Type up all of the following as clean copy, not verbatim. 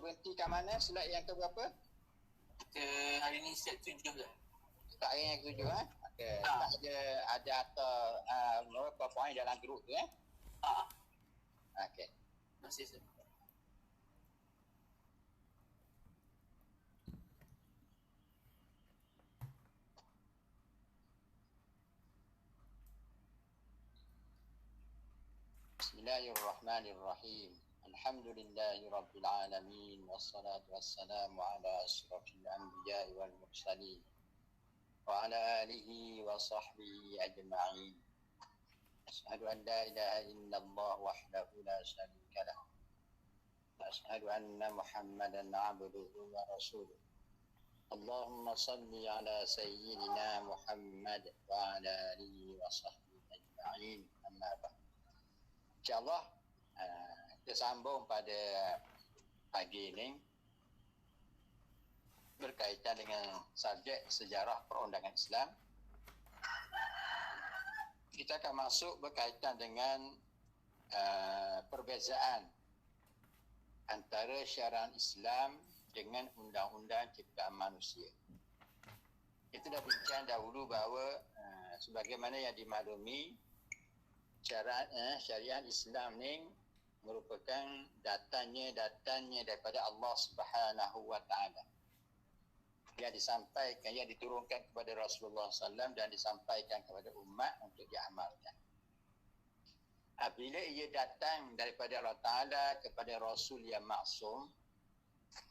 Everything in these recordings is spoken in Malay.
berhenti kat mana? Slide yang ke berapa? Hari ni slide 7 lah. Tak yang ke 7 Okey. Tak ada atau berapa poin dalam grup tu Okey. Masih sir. Bismillahirrahmanirrahim. Alhamdulillahi rabbil alamin wassalatu wassalamu ala asyrafil anbiya'i wal mursalin wa ala alihi wa sahbihi ajma'in. Asyhadu an la ilaha illallah wahdahu la syarika lah. Asyhadu anna Muhammadan 'abduhu wa rasuluh. Allahumma salli ala sayyidina Muhammad wa ala alihi wa sahbihi ajma'in. Amma ba'd. InsyaAllah kita sambung pada pagi ini berkaitan dengan subjek sejarah perundangan Islam. Kita akan masuk berkaitan dengan perbezaan antara syariat Islam dengan undang-undang ciptaan manusia. Kita dah bincang dahulu bahawa sebagaimana yang dimaklumi, syariat Islam ni merupakan datangnya daripada Allah Subhanahu wa taala. Yang disampaikan, yang diturunkan kepada Rasulullah SAW dan disampaikan kepada umat untuk diamalkan. Apabila ia datang daripada Allah Ta'ala kepada Rasul yang maksum,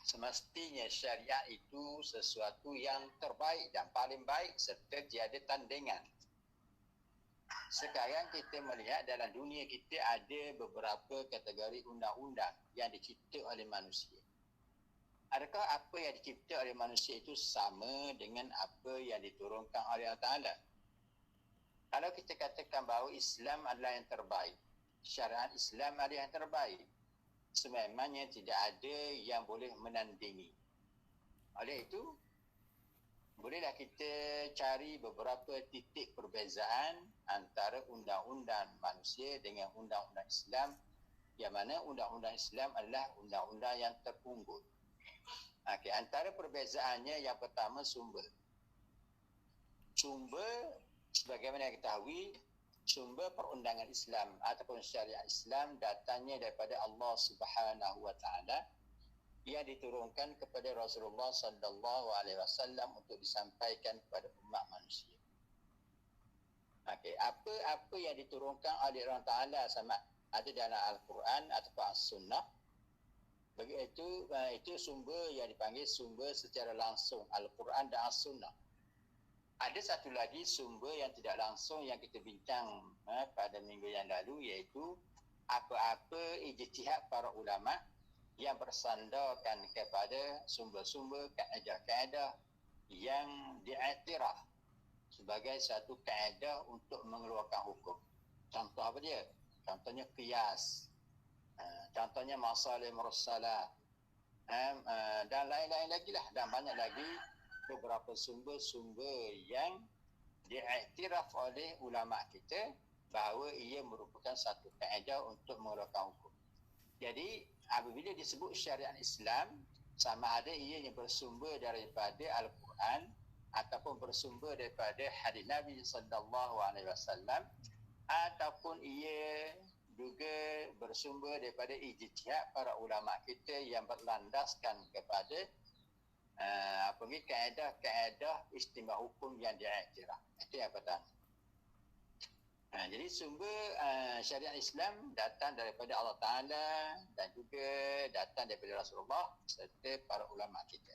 semestinya syariat itu sesuatu yang terbaik dan paling baik serta tiada tandingan. Sekarang kita melihat dalam dunia kita ada beberapa kategori undang-undang yang dicipta oleh manusia. Adakah apa yang dicipta oleh manusia itu sama dengan apa yang diturunkan oleh Allah Ta'ala? Kalau kita katakan bahawa Islam adalah yang terbaik, syariat Islam adalah yang terbaik, sememangnya tidak ada yang boleh menandingi. Oleh itu, bolehlah kita cari beberapa titik perbezaan antara undang-undang manusia dengan undang-undang Islam, yang mana undang-undang Islam adalah undang-undang yang terunggul. Okey, antara perbezaannya yang pertama sumber. Sumber, sebagaimana kita ketahui, sumber perundangan Islam ataupun syariat Islam datangnya daripada Allah Subhanahu wa taala yang diturunkan kepada Rasulullah sallallahu alaihi wasallam untuk disampaikan kepada umat manusia. Okey, apa yang diturunkan oleh Allah Taala sama ada dalam Al-Quran ataupun As-Sunnah, begitu itu sumber yang dipanggil sumber secara langsung, Al-Quran dan As-Sunnah. Ada satu lagi sumber yang tidak langsung yang kita bincang pada minggu yang lalu, iaitu apa-apa ijtihad para ulama yang bersandarkan kepada sumber-sumber kaedah-kaedah yang diiktiraf sebagai satu kaedah untuk mengeluarkan hukum. Contoh apa dia? Contohnya qiyas, contohnya masalih mursalah, dan lain-lain lagi lah, dan banyak lagi beberapa sumber-sumber yang diiktiraf oleh ulama kita bahawa ia merupakan satu kaedah untuk mengeluarkan hukum. Jadi apabila disebut syariat Islam, sama ada ianya bersumber daripada Al-Quran ataupun bersumber daripada hadis Nabi sallallahu alaihi wasallam, ataupun ia juga bersumber daripada ijtihad para ulama kita yang berlandaskan kepada kaedah-kaedah istimewa hukum yang diiktiraf. Itu yang pertama. Jadi sumber syariat Islam datang daripada Allah Ta'ala dan juga datang daripada Rasulullah serta para ulama kita.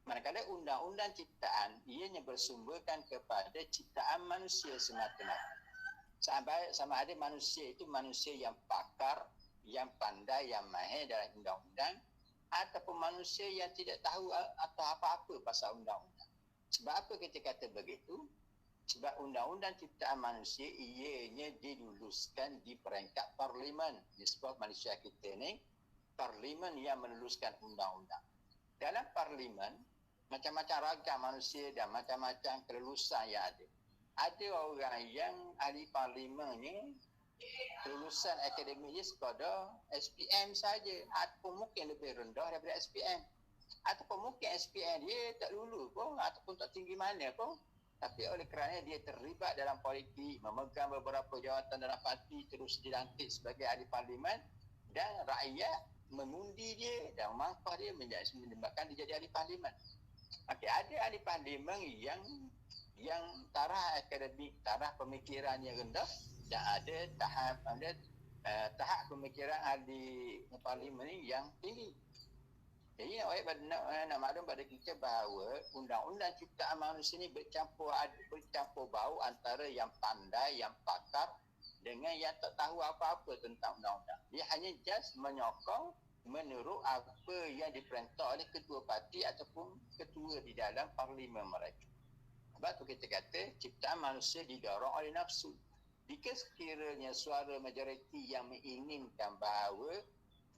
Manakala undang-undang ciptaan ianya bersumberkan kepada ciptaan manusia semata-mata. Sama ada manusia itu manusia yang pakar, yang pandai, yang mahir dalam undang-undang, ataupun manusia yang tidak tahu atau apa-apa pasal undang-undang. Sebab apa kita kata begitu? Sebab undang-undang ciptaan manusia ianya diluluskan di peringkat parlimen. Sebab Malaysia kita ni parlimen yang meluluskan undang-undang. Dalam parlimen macam-macam ragam manusia dan macam-macam kelulusan yang ada. Ada orang yang ahli parlimen ni lulusan akademik dia sekadar SPM saja, ataupun mungkin lebih rendah daripada SPM, ataupun mungkin SPM dia tak lulus pun ataupun tak tinggi mana pun, tapi oleh kerana dia terlibat dalam politik, memegang beberapa jawatan dalam parti, terus dilantik sebagai ahli parlimen, dan rakyat mengundi dia dan memangkah dia menyebabkan dia jadi ahli parlimen. Okey, ada ahli parlimen yang taraf akademik, taraf pemikiran yang rendah, dan ada tahap pemikiran ahli parlimen yang tinggi. Jadi nak maklum pada kita bahawa undang-undang ciptaan manusia ini bercampur bau antara yang pandai, yang pakar dengan yang tak tahu apa-apa tentang undang-undang. Dia hanya just menyokong menurut apa yang diperintah oleh ketua parti ataupun ketua di dalam parlimen mereka. Sebab tu kita kata ciptaan manusia didorong oleh nafsu. Jika sekiranya suara majoriti yang menginginkan bahawa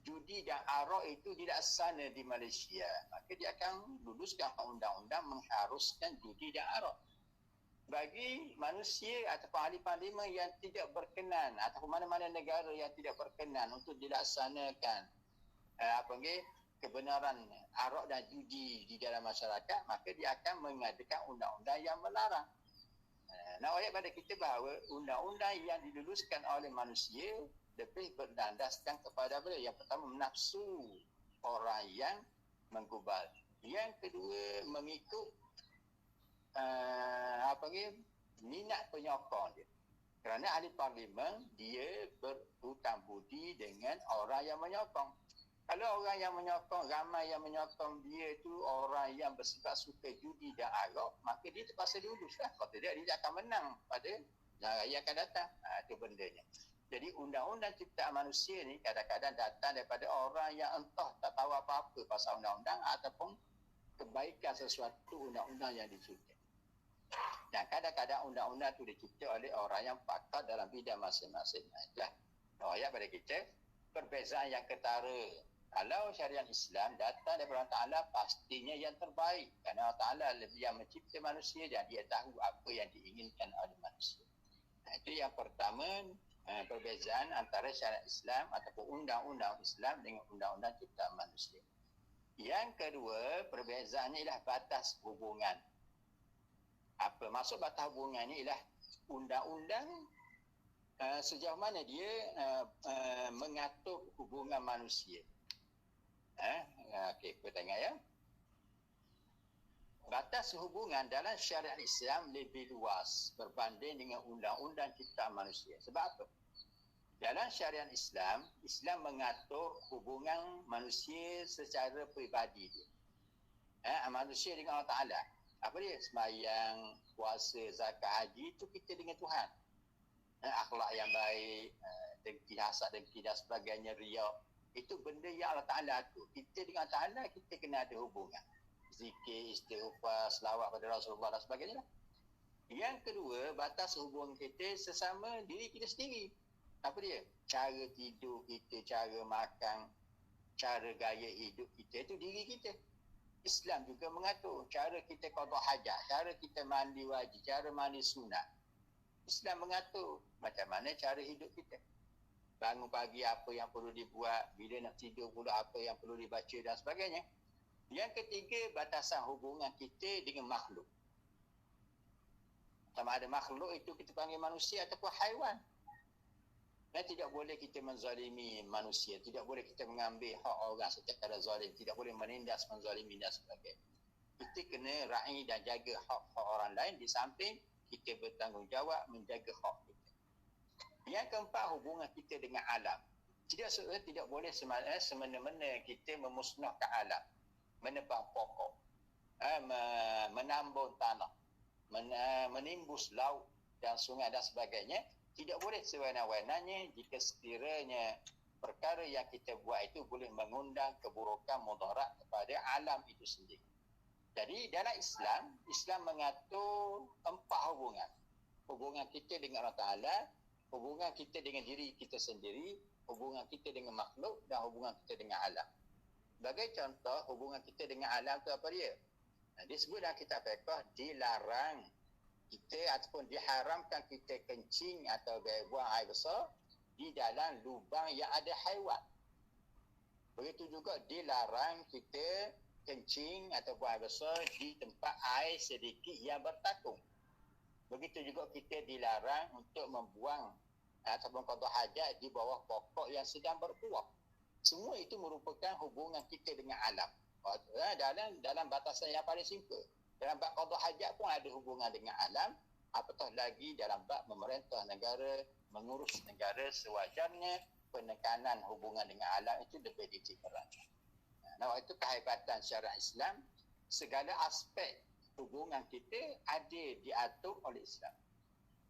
judi dan arak itu dilaksana di Malaysia, maka dia akan luluskan undang-undang mengharuskan judi dan arak. Bagi manusia ataupun ahli parlimen yang tidak berkenan, ataupun mana-mana negara yang tidak berkenan untuk dilaksanakan kebenaran arak dan judi di dalam masyarakat, maka dia akan mengadakan undang-undang yang melarang. Nak ayat pada kita bahawa undang-undang yang diluluskan oleh manusia lebih berdandaskan kepada apa? Yang pertama, nafsu orang yang menggubal. Yang kedua, mengikut minat penyokong dia. Kerana ahli parlimen dia berhutang budi dengan orang yang menyokong. Kalau orang yang menyokong, ramai yang menyokong dia tu orang yang bersifat suka judi dan arak, maka dia terpaksa diuruslah. Kalau tidak, dia akan menang pada yang akan datang. Itu bendanya. Jadi undang-undang ciptaan manusia ni kadang-kadang datang daripada orang yang entah tak tahu apa-apa pasal undang-undang ataupun kebaikan sesuatu undang-undang yang dicipta. Dan kadang-kadang undang-undang tu dicipta oleh orang yang pakar dalam bidang masing-masing. Itulah ayat pada kita perbezaan yang ketara. Kalau syariat Islam datang daripada Allah Ta'ala, pastinya yang terbaik. Kerana Allah Ta'ala yang mencipta manusia dan dia tahu apa yang diinginkan oleh manusia. Itu yang pertama, perbezaan antara syariat Islam ataupun undang-undang Islam dengan undang-undang ciptaan manusia. Yang kedua, perbezaannya ialah batas hubungan. Apa maksud batas hubungan ni? Ialah undang-undang sejauh mana dia mengatur hubungan manusia. Okey, kita tengok ya. Batas hubungan dalam syariat Islam lebih luas berbanding dengan undang-undang ciptaan manusia. Sebab apa? Dalam syariat Islam, Islam mengatur hubungan manusia secara peribadi dia. Manusia dengan Allah Ta'ala. Apa dia? Sembahyang, puasa, zakat, haji, itu kita dengan Tuhan. Akhlak yang baik, dengki, hasad, dengki dan sebagainya, riak. Itu benda yang Allah Ta'ala atur. Kita dengan Allah Ta'ala, kita kena ada hubungan. Zikir, istighfar, selawat pada Rasulullah dan sebagainya. Yang kedua, batas hubungan kita sesama diri kita sendiri. Apa dia? Cara tidur kita, cara makan, cara gaya hidup kita, itu diri kita. Islam juga mengatur cara kita qada hajat, cara kita mandi wajib, cara mandi sunat. Islam mengatur macam mana cara hidup kita. Bangun pagi apa yang perlu dibuat, bila nak tidur pula apa yang perlu dibaca dan sebagainya. Yang ketiga, batasan hubungan kita dengan makhluk. Sama ada makhluk itu kita panggil manusia ataupun haiwan. Dan tidak boleh kita menzalimi manusia, tidak boleh kita mengambil hak orang secara zalim, tidak boleh menindas, menzalimi dan sebagainya. Kita kena raih dan jaga hak-hak orang lain di samping kita bertanggungjawab menjaga hak kita. Yang keempat, hubungan kita dengan alam. Tidak boleh semena-mena kita memusnahkan alam, menebang pokok, menambun tanah, menimbus laut dan sungai dan sebagainya. Tidak boleh sewenang-wenangnya jika sekiranya perkara yang kita buat itu boleh mengundang keburukan mudarat kepada alam itu sendiri. Jadi dalam Islam, Islam mengatur empat hubungan. Hubungan kita dengan Allah Ta'ala, hubungan kita dengan diri kita sendiri, hubungan kita dengan makhluk dan hubungan kita dengan alam. Sebagai contoh, hubungan kita dengan alam itu apa dia? Disebut dalam kitab fiqh, dilarang kita ataupun diharamkan kita kencing atau buang air besar di dalam lubang yang ada haiwan. Begitu juga dilarang kita kencing atau buang air besar di tempat air sedikit yang bertakung. Begitu juga kita dilarang untuk membuang ataupun qada hajat di bawah pokok yang sedang berbuah. Semua itu merupakan hubungan kita dengan alam. Dalam batasan yang paling simple. Dalam bab qada hajat pun ada hubungan dengan alam, apatah lagi dalam bab memerintah negara, mengurus negara sewajarnya, penekanan hubungan dengan alam itu lebih diciptakan. Nah, itu kehebatan syariat Islam, segala aspek hubungan kita ada diatur oleh Islam.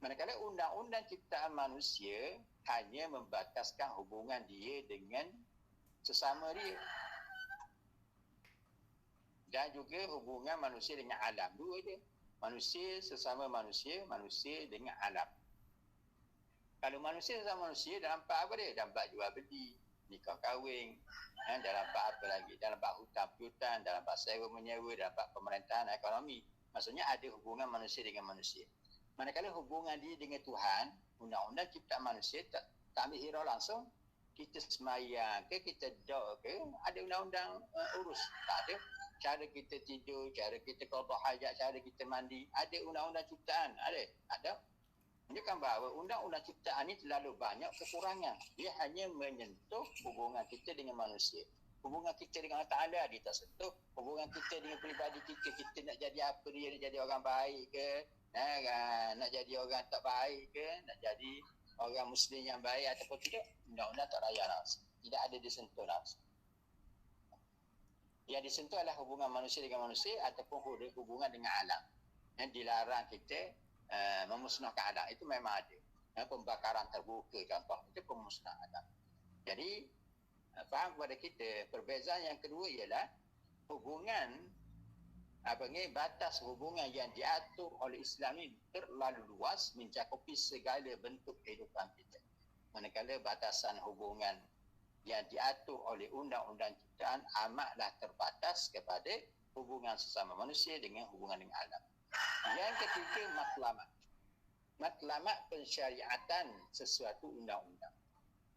Manakala undang-undang ciptaan manusia hanya membataskan hubungan dia dengan sesama dia. Dan juga hubungan manusia dengan alam. Dua je. Manusia sesama manusia, manusia dengan alam. Kalau manusia sesama manusia, dalam bab apa dia? Dalam bab jual beli, nikah kahwin, dalam bab apa lagi? Dalam bab hutang piutang, dalam bab sewa menyewa, dalam bab pemerintahan ekonomi. Maksudnya ada hubungan manusia dengan manusia. Manakala hubungan dia dengan Tuhan, undang-undang ciptaan manusia tak ambil hirau langsung. Kita semayang ke, kita doa ke, ada undang-undang urus. Tak ada. Cara kita tidur, cara kita qada hajat, cara kita mandi, ada undang-undang ciptaan. Ada. Menunjukkan bahawa undang-undang ciptaan ini terlalu banyak kekurangan. Dia hanya menyentuh hubungan kita dengan manusia. Hubungan kita dengan Allah Ta'ala dia tak sentuh. Hubungan kita dengan peribadi kita nak jadi apa dia, nak jadi orang baik ke, nak jadi orang tak baik ke, nak jadi orang Muslim yang baik ataupun tidak, undang-undang tak raya langsung. Tidak ada disentuh langsung. Yang disentuh adalah hubungan manusia dengan manusia ataupun hubungan dengan alam. Yang dilarang kita memusnahkan alam. Itu memang ada. Pembakaran terbuka contoh, itu pemusnahan alam. Jadi, faham kepada kita, perbezaan yang kedua ialah hubungan, batas hubungan yang diatur oleh Islam ini terlalu luas, mencakupi segala bentuk kehidupan kita. Manakala batasan hubungan yang diatur oleh undang-undang ciptaan amatlah terbatas kepada hubungan sesama manusia dengan hubungan dengan alam. Yang ketiga, matlamat. Matlamat pensyariatan sesuatu undang-undang.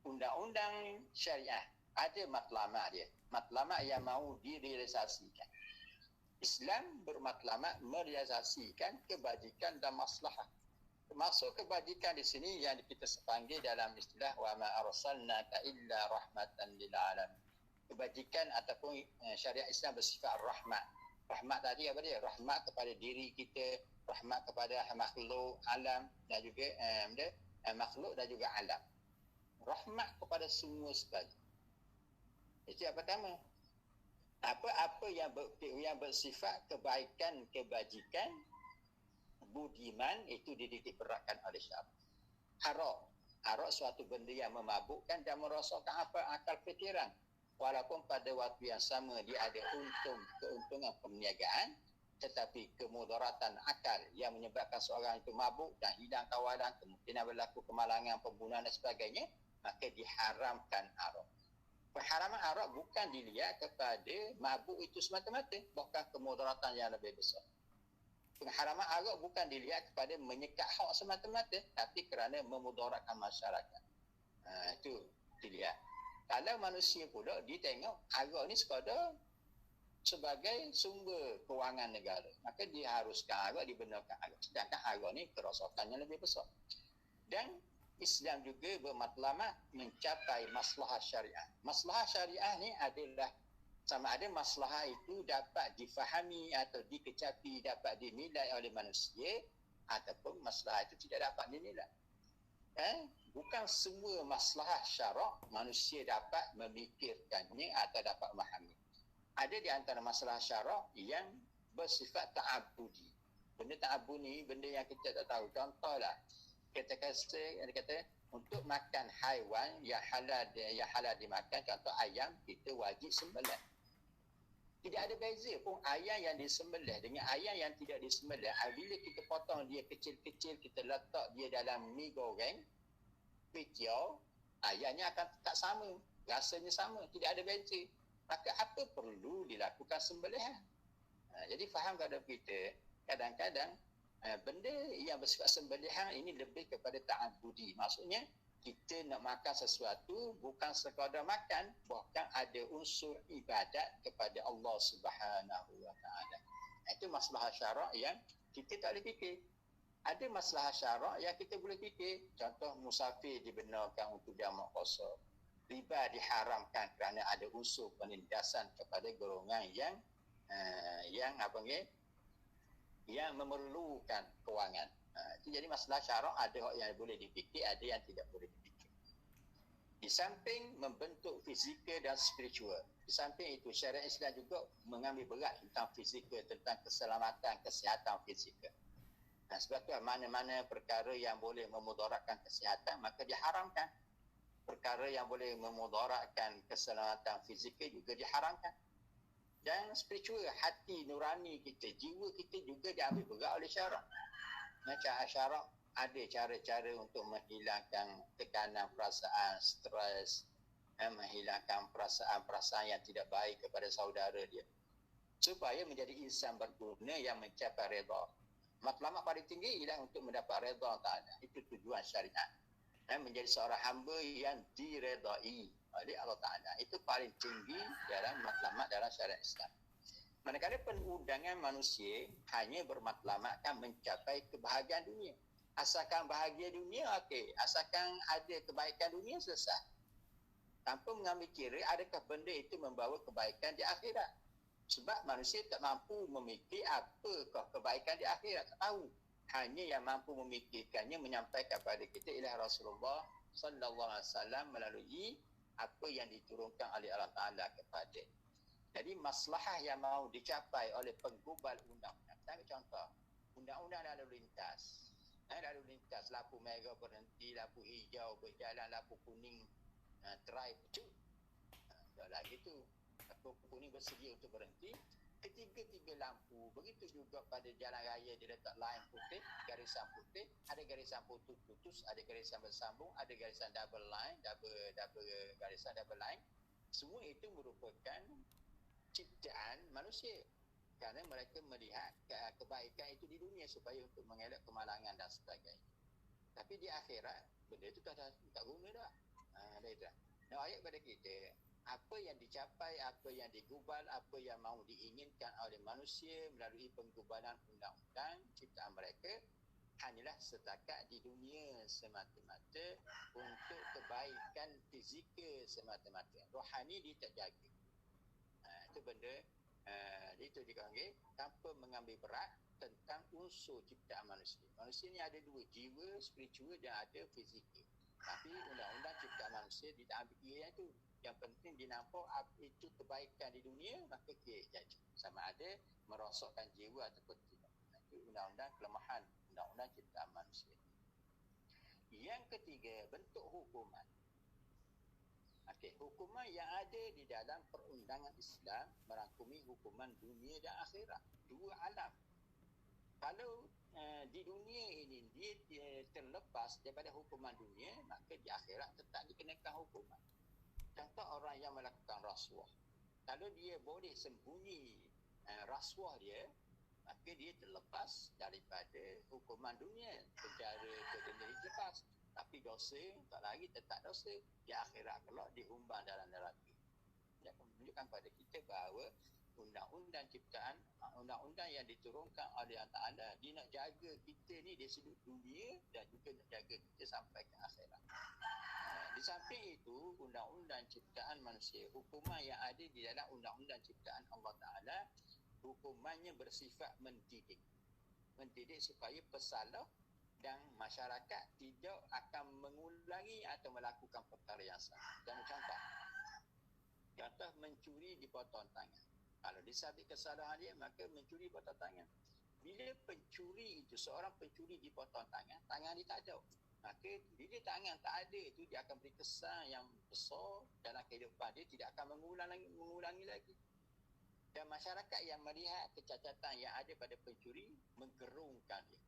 Undang-undang syariah ada matlamat dia. Matlamat yang mahu direalisasikan. Islam bermatlamat merealisasikan kebajikan dan maslahah. Termasuk kebajikan di sini yang kita panggil dalam istilah wa ma arsalnaka illa rahmatan lil alamin. Kebajikan ataupun syariat Islam bersifat rahmat. Rahmat tadi apa dia? Rahmat kepada diri kita, rahmat kepada makhluk alam dan juga makhluk dan juga alam. Rahmat kepada semua sekali. Itu yang pertama. Apa yang bersifat kebaikan, kebajikan, budiman itu dititik beratkan oleh syarak. Arak suatu benda yang memabukkan dan merosakkan akal fikiran. Walaupun pada waktu yang sama dia ada keuntungan perniagaan, tetapi kemudaratan akal yang menyebabkan seorang itu mabuk dan hilang kawalan, kemungkinan berlaku kemalangan, pembunuhan dan sebagainya, maka diharamkan arak. Pengharaman arak bukan dilihat kepada mabuk itu semata-mata, bahkan kemudaratan yang lebih besar. Pengharaman arak bukan dilihat kepada menyekat hak semata-mata, tapi kerana memudaratkan masyarakat. Itu dilihat. Kalau manusia pula ditengok arak ni sekadar sebagai sumber kewangan negara, maka diharuskan arak, dibenarkan arak. Sedangkan arak ni kerosakannya lebih besar. Dan Islam juga bermatlamat mencapai maslahah syariah. Maslahah syariah ni adalah sama ada maslahah itu dapat difahami atau dikecapi, dapat dinilai oleh manusia, ataupun maslahah itu tidak dapat dinilai. Bukan semua maslahah syarak manusia dapat memikirkannya atau dapat memahami. Ada di antara masalah syarak yang bersifat ta'abudi. Benda ta'abudi, benda yang kita tak tahu. Contohlah, kita kata untuk makan haiwan yang halal dimakan, contoh ayam, kita wajib sembelih. Tidak ada beza pun ayam yang disembelih dengan ayam yang tidak disembelih. Bila kita potong dia kecil-kecil, kita letak dia dalam mi goreng, pitiau, ayamnya akan tak sama, rasanya sama, tidak ada beza. Maka apa perlu dilakukan sembelihan? Jadi faham kepada kita, kadang-kadang benda yang bersifat sembelihan ini lebih kepada ta'abudi. Maksudnya kita nak makan sesuatu bukan sekadar makan, bahkan ada unsur ibadat kepada Allah Subhanahu wa taala. Itu masalah syarak yang kita tak boleh fikir. Ada masalah syarak yang kita boleh fikir. Contoh musafir dibenarkan untuk jamak qasar. Riba diharamkan kerana ada unsur penindasan kepada golongan yang yang memerlukan kewangan. Itu jadi masalah syarak, ada yang boleh dipikir, ada yang tidak boleh dipikir. Di samping membentuk fizikal dan spiritual, di samping itu syariat Islam juga mengambil berat tentang fizikal, tentang keselamatan, kesihatan fizikal. Sebab tu mana-mana perkara yang boleh memudaratkan kesihatan maka diharamkan. Perkara yang boleh memudaratkan keselamatan fizikal juga diharamkan. Dan spiritual, hati nurani kita, jiwa kita juga diambil berat oleh syarak. Macam syarak ada cara-cara untuk menghilangkan tekanan perasaan, stres, menghilangkan perasaan-perasaan yang tidak baik kepada saudara dia, supaya menjadi insan berguna yang mencapai redha. Matlamat paling tinggi ialah untuk mendapat redha Ta'ala. Itu tujuan syariat. Menjadi seorang hamba yang diredai oleh Allah Ta'ala. Itu paling tinggi dalam matlamat dalam syariat Islam. Manakala pengundangan manusia hanya bermatlamatkan mencapai kebahagiaan dunia. Asalkan bahagia dunia, okey. Asalkan ada kebaikan dunia, selesai. Tanpa mengambil kira adakah benda itu membawa kebaikan di akhirat. Sebab manusia tak mampu memikir apakah kebaikan di akhirat, tak tahu. Hanya yang mampu memikirkannya, menyampaikan kepada kita ialah Rasulullah sallallahu alaihi wasallam melalui apa yang diturunkan oleh Allah Taala kepada. Jadi maslahah yang mahu dicapai oleh penggubal undang-undang. Saya ambil contoh, undang-undang lalu lintas. Lalu lintas, lampu merah berhenti, lampu hijau berjalan, lampu kuning try pecut. Tak lagi tu. Lampu kuning bersedia untuk berhenti. Ketiga-tiga lampu, begitu juga pada jalan raya dia letak line putih, garisan putih, ada garisan putus, ada garisan bersambung, ada garisan double line, double garisan double line. Semua itu merupakan ciptaan manusia kerana mereka melihat kebaikan itu di dunia supaya untuk mengelak kemalangan dan sebagainya. Tapi di akhirat benda itu tak guna dah. Nak ayat kepada kita, apa yang dicapai, apa yang digubal, apa yang mahu diinginkan oleh manusia melalui penggubalan undang-undang ciptaan mereka hanyalah setakat di dunia semata-mata untuk kebaikan fizikal semata-mata. Rohani dia tak jaga. Itu benda itu dipanggil tanpa mengambil berat tentang unsur ciptaan manusia. Manusia ni ada dua, jiwa, spiritual dan ada fizikal. Tapi undang-undang ciptaan manusia dia tak ambil kira yang tu. Yang penting dia nampak itu kebaikan di dunia, maka dia jadi. Sama ada merosakkan jiwa ataupun tidak. Itu undang-undang kelemahan undang-undang ciptaan manusia. Yang ketiga, bentuk hukuman. Okey, hukuman yang ada di dalam perundangan Islam merangkumi hukuman dunia dan akhirat. Dua alam. Kalau di dunia ini dia terlepas daripada hukuman dunia, maka di akhirat tetap dikenakan hukuman. Contoh orang yang melakukan rasuah. Kalau dia boleh sembunyi rasuah dia, maka dia terlepas daripada hukuman dunia. Penjara ke denda dilepas. Tapi dosa tak lagi tetap dosa. Di akhirat kelak dihumban dalam neraka. Dia akan menunjukkan pada kita bahawa undang-undang ciptaan, undang-undang yang diturunkan oleh Allah Ta'ala, dia nak jaga kita ni dari sudut dunia dan juga nak jaga kita sampai ke akhirat. Di samping itu, undang-undang ciptaan manusia, hukuman yang ada di dalam undang-undang ciptaan Allah Ta'ala, hukumannya bersifat mendidik. Mendidik supaya pesalah dan masyarakat tidak akan mengulangi atau melakukan perkara yang sama. Dan contoh mencuri dipotong tangan. Kalau disabit kesalahan dia, maka mencuri potong tangan. Bila pencuri itu, seorang pencuri dipotong tangan, tangan dia tak ada. Maka bila tangan tak ada itu, dia akan beri kesan yang besar dalam kehidupan dia, tidak akan mengulangi lagi. Dan masyarakat yang melihat kecacatan yang ada pada pencuri, menggerungkan dia.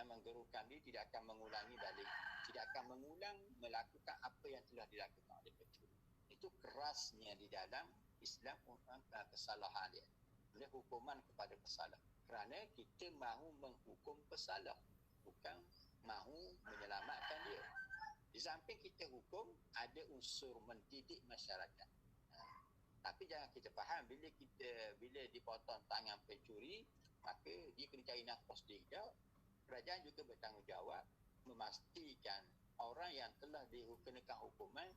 Menggerungkan dia, tidak akan mengulangi balik. Tidak akan mengulang melakukan apa yang telah dilakukan oleh pencuri. Itu kerasnya di dalam Islam kesalahan dia. Oleh hukuman kepada pesalah. Kerana kita mahu menghukum pesalah, bukan mahu menyelamatkan dia. Di samping kita hukum, ada unsur mendidik masyarakat. Tapi jangan kita faham, bila dipotong tangan pencuri, maka dia kena cari nafas dia. Kerajaan juga bertanggungjawab memastikan orang yang telah dikenakan hukuman,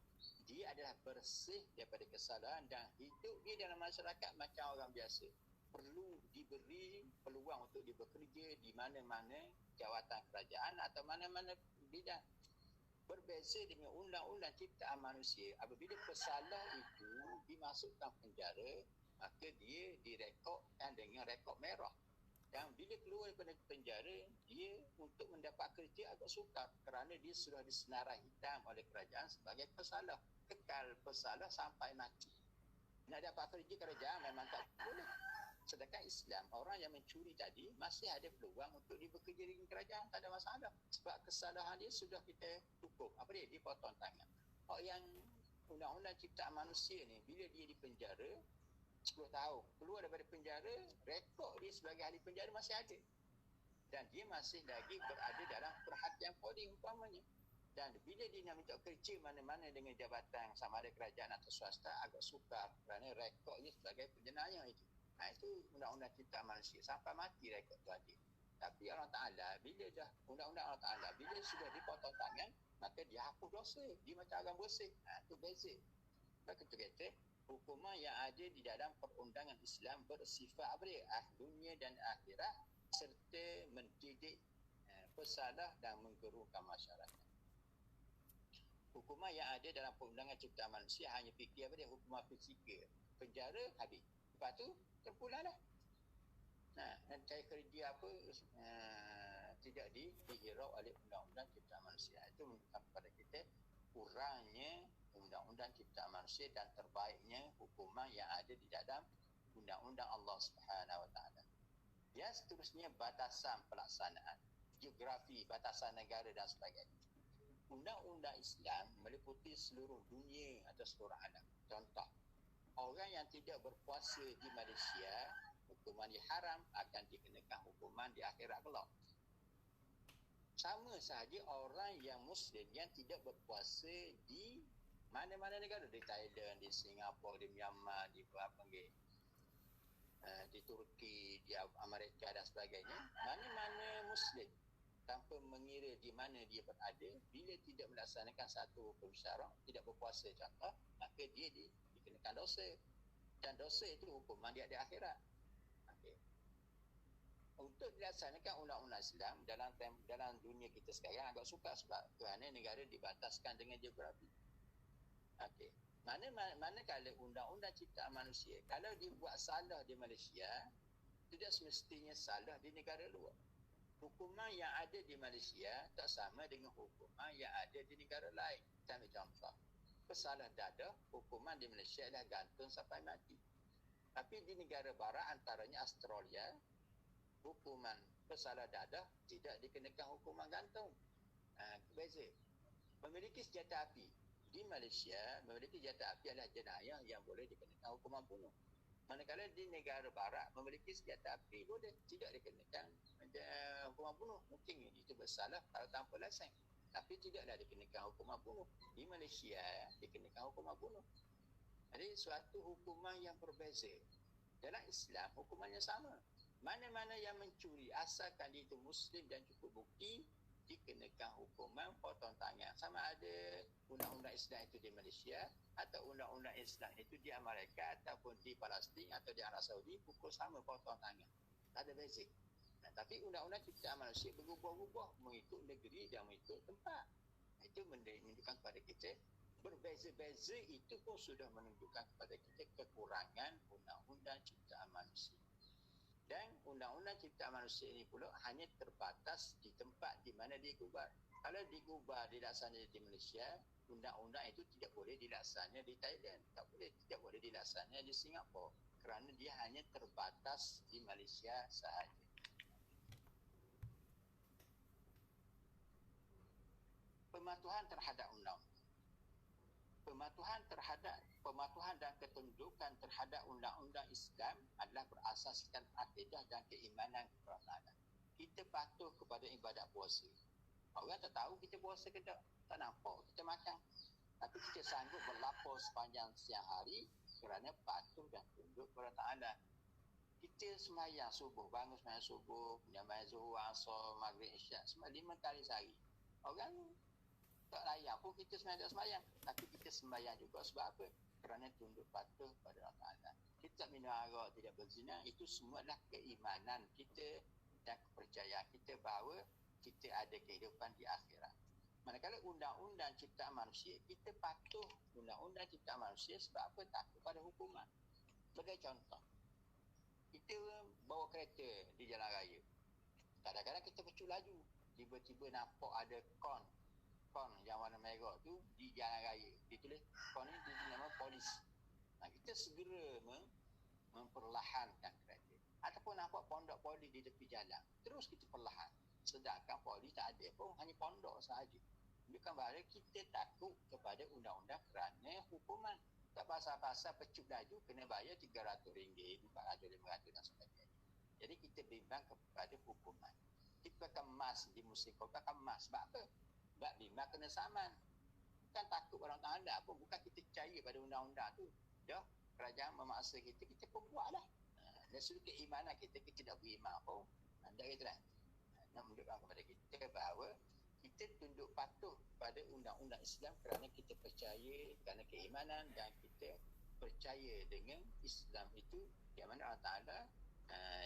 dia adalah bersih daripada kesalahan dan hidup dia dalam masyarakat macam orang biasa. Perlu diberi peluang untuk dia bekerja di mana-mana jawatan kerajaan atau mana-mana bidang. Berbeza dengan undang-undang ciptaan manusia, apabila pesalah itu dimasukkan penjara, maka dia direkodkan dengan rekod merah. Dan bila keluar daripada penjara, dia untuk mendapat kerja agak sukar kerana dia sudah disenarai hitam oleh kerajaan sebagai pesalah. Kekal pesalah sampai mati. Nak dapat kerja kerajaan memang tak boleh. Sedangkan Islam, orang yang mencuri tadi masih ada peluang untuk dia bekerja dengan kerajaan, tak ada masalah. Sebab kesalahan dia sudah kita hukum. Apa dia? Dipotong tangan. Yang undang-undang ciptaan manusia ni, bila dia di penjara 10 tahun, keluar daripada penjara, rekod dia sebagai ahli penjara masih ada. Dan dia masih lagi berada dalam perhatian polis umpamanya. Dan bila dia nak minta kerja mana-mana dengan jabatan sama ada kerajaan atau swasta, agak sukar kerana rekodnya sebagai penjenayah itu. Itu undang-undang ciptaan manusia. Sampai mati rekod tu ada. Tapi Allah Ta'ala, bila dah undang-undang Allah Ta'ala, bila sudah dipotong tangan, maka dia hapus dosa. Dia macam orang bersih. Itu beza. Maka kita kata, hukuman yang ada di dalam perundangan Islam bersifat apa dia? Dunia dan akhirat, serta mendidik pesalah dan menggerukan masyarakat. Hukuman yang ada dalam perundangan ciptaan manusia hanya fikir apa dia? Hukuman fizikal. Penjara habis. Lepas tu terpulang lah. Dan cari kerja apa tidak dihirau oleh undang-undang ciptaan manusia. Itu menunjukkan kepada kita kurangnya undang-undang ciptaan manusia dan terbaiknya hukuman yang ada di dalam undang-undang Allah Subhanahu Wa Taala. Yang seterusnya batasan pelaksanaan, geografi, batasan negara dan sebagainya. Undang-undang Islam meliputi seluruh dunia atau seluruh alam. Contoh, orang yang tidak berpuasa di Malaysia, hukuman dia haram, akan dikenakan hukuman di akhirat kelak. Sama sahaja orang yang Muslim yang tidak berpuasa di mana-mana negara, di Thailand, di Singapura, di Myanmar, di di Turki, di Amerika dan sebagainya, mana-mana Muslim tanpa mengira di mana dia berada, bila tidak melaksanakan satu hukum syarak, tidak berpuasa contoh, maka dia dikenakan dosa. Dan dosa itu hukuman dia di akhirat. Okay. Untuk dilaksanakan undang-undang Islam dalam dunia kita sekarang agak sukar sebab kerana negara dibataskan dengan geografi. Okey. Manakala undang-undang ciptaan manusia, kalau dibuat salah di Malaysia, tidak semestinya salah di negara luar. Hukuman yang ada di Malaysia tak sama dengan hukuman yang ada di negara lain. Saya ambil contoh. Pesalah dadah, hukuman di Malaysia adalah gantung sampai mati. Tapi di negara barat antaranya Australia, hukuman pesalah dadah tidak dikenakan hukuman gantung. Beza. Memiliki senjata api. Di Malaysia, memiliki senjata api adalah jenayah yang boleh dikenakan hukuman bunuh. Manakala di negara barat, memiliki senjata api boleh tidak dikenakan hukuman bunuh. Mungkin itu bersalah kalau tanpa lesen. Tapi tidaklah dikenakan hukuman bunuh. Di Malaysia, dikenakan hukuman bunuh. Jadi, suatu hukuman yang berbeza. Dalam Islam, hukumannya sama. Mana-mana yang mencuri, asalkan dia itu Muslim dan cukup bukti, dikenakan hukuman potong tangan. Sama ada undang-undang Islam itu di Malaysia atau undang-undang Islam itu di Amerika ataupun di Palestin atau di Arab Saudi, pukul sama potong tangan. Tak ada beza. Tapi undang-undang ciptaan manusia berubah-ubah mengikut negeri dan mengikut tempat. Itu menunjukkan kepada kita berbeza-beza itu pun sudah menunjukkan kepada kita kekurangan undang-undang ciptaan manusia. Dan undang-undang ciptaan manusia ini pula hanya terbatas di tempat di mana digubal. Kalau digubal dilaksanakan di Malaysia, undang-undang itu tidak boleh dilaksanakan di Thailand, tidak boleh dilaksanakan di Singapura kerana dia hanya terbatas di Malaysia sahaja. Pematuhan terhadap undang-undang. Pematuhan dan ketundukan terhadap undang-undang Islam adalah berasaskan akidah dan keimanan kepercayaan. Kita patuh kepada ibadat puasa. Orang tak tahu kita puasa ke tak. Tak nampak kita makan. Tapi kita sanggup berlapar sepanjang siang hari kerana patuh dan tunduk kepada Ta'ala. Kita semayang subuh, bangun semayang subuh, kemudian semayang zuhur, asar, maghrib, isyak, semayang 5 kali sehari. Orang tak layak pun kita semayang. Tapi kita sembahyang juga sebab apa? Kerana tunduk patuh kepada Allah Ta'ala. Kita tak minum arak, tidak berzina, itu semua adalah keimanan kita dan kepercayaan kita bahawa kita ada kehidupan di akhirat. Manakala undang-undang ciptaan manusia, kita patuh undang-undang ciptaan manusia sebab apa? Takut pada hukuman. Sebagai contoh, kita bawa kereta di jalan raya. Kadang-kadang kita bercu laju, tiba-tiba nampak ada kon yang warna merah tu di jalan raya. Ditulis kon ni nama polis. Kita segera memperlahankan kereta. Ataupun nampak pondok polis di tepi jalan, terus kita perlahan. Sedangkan polis tak ada pun, hanya pondok sahaja. Bukan bahawa kita takut kepada undang-undang kerana hukuman. Tak pasal-pasal pecut laju kena bayar RM300, RM400, RM500 dan sebagainya. Jadi kita bimbang kepada hukuman. Kita kemas di musim COVID, kemas. Sebab apa? Sebab bimbang kena saman. Bukan takut orang Ta'ala pun, bukan kita percaya pada undang-undang tu. Ya, kerajaan memaksa kita, kita pun buatlah. Dan sudut keimanan kita tidak beriman pun. Anda kata kan? Nak menunjukkan kepada kita bahawa kita tunduk patuh pada undang-undang Islam kerana kita percaya, kerana keimanan dan kita percaya dengan Islam itu yang mana Allah Ta'ala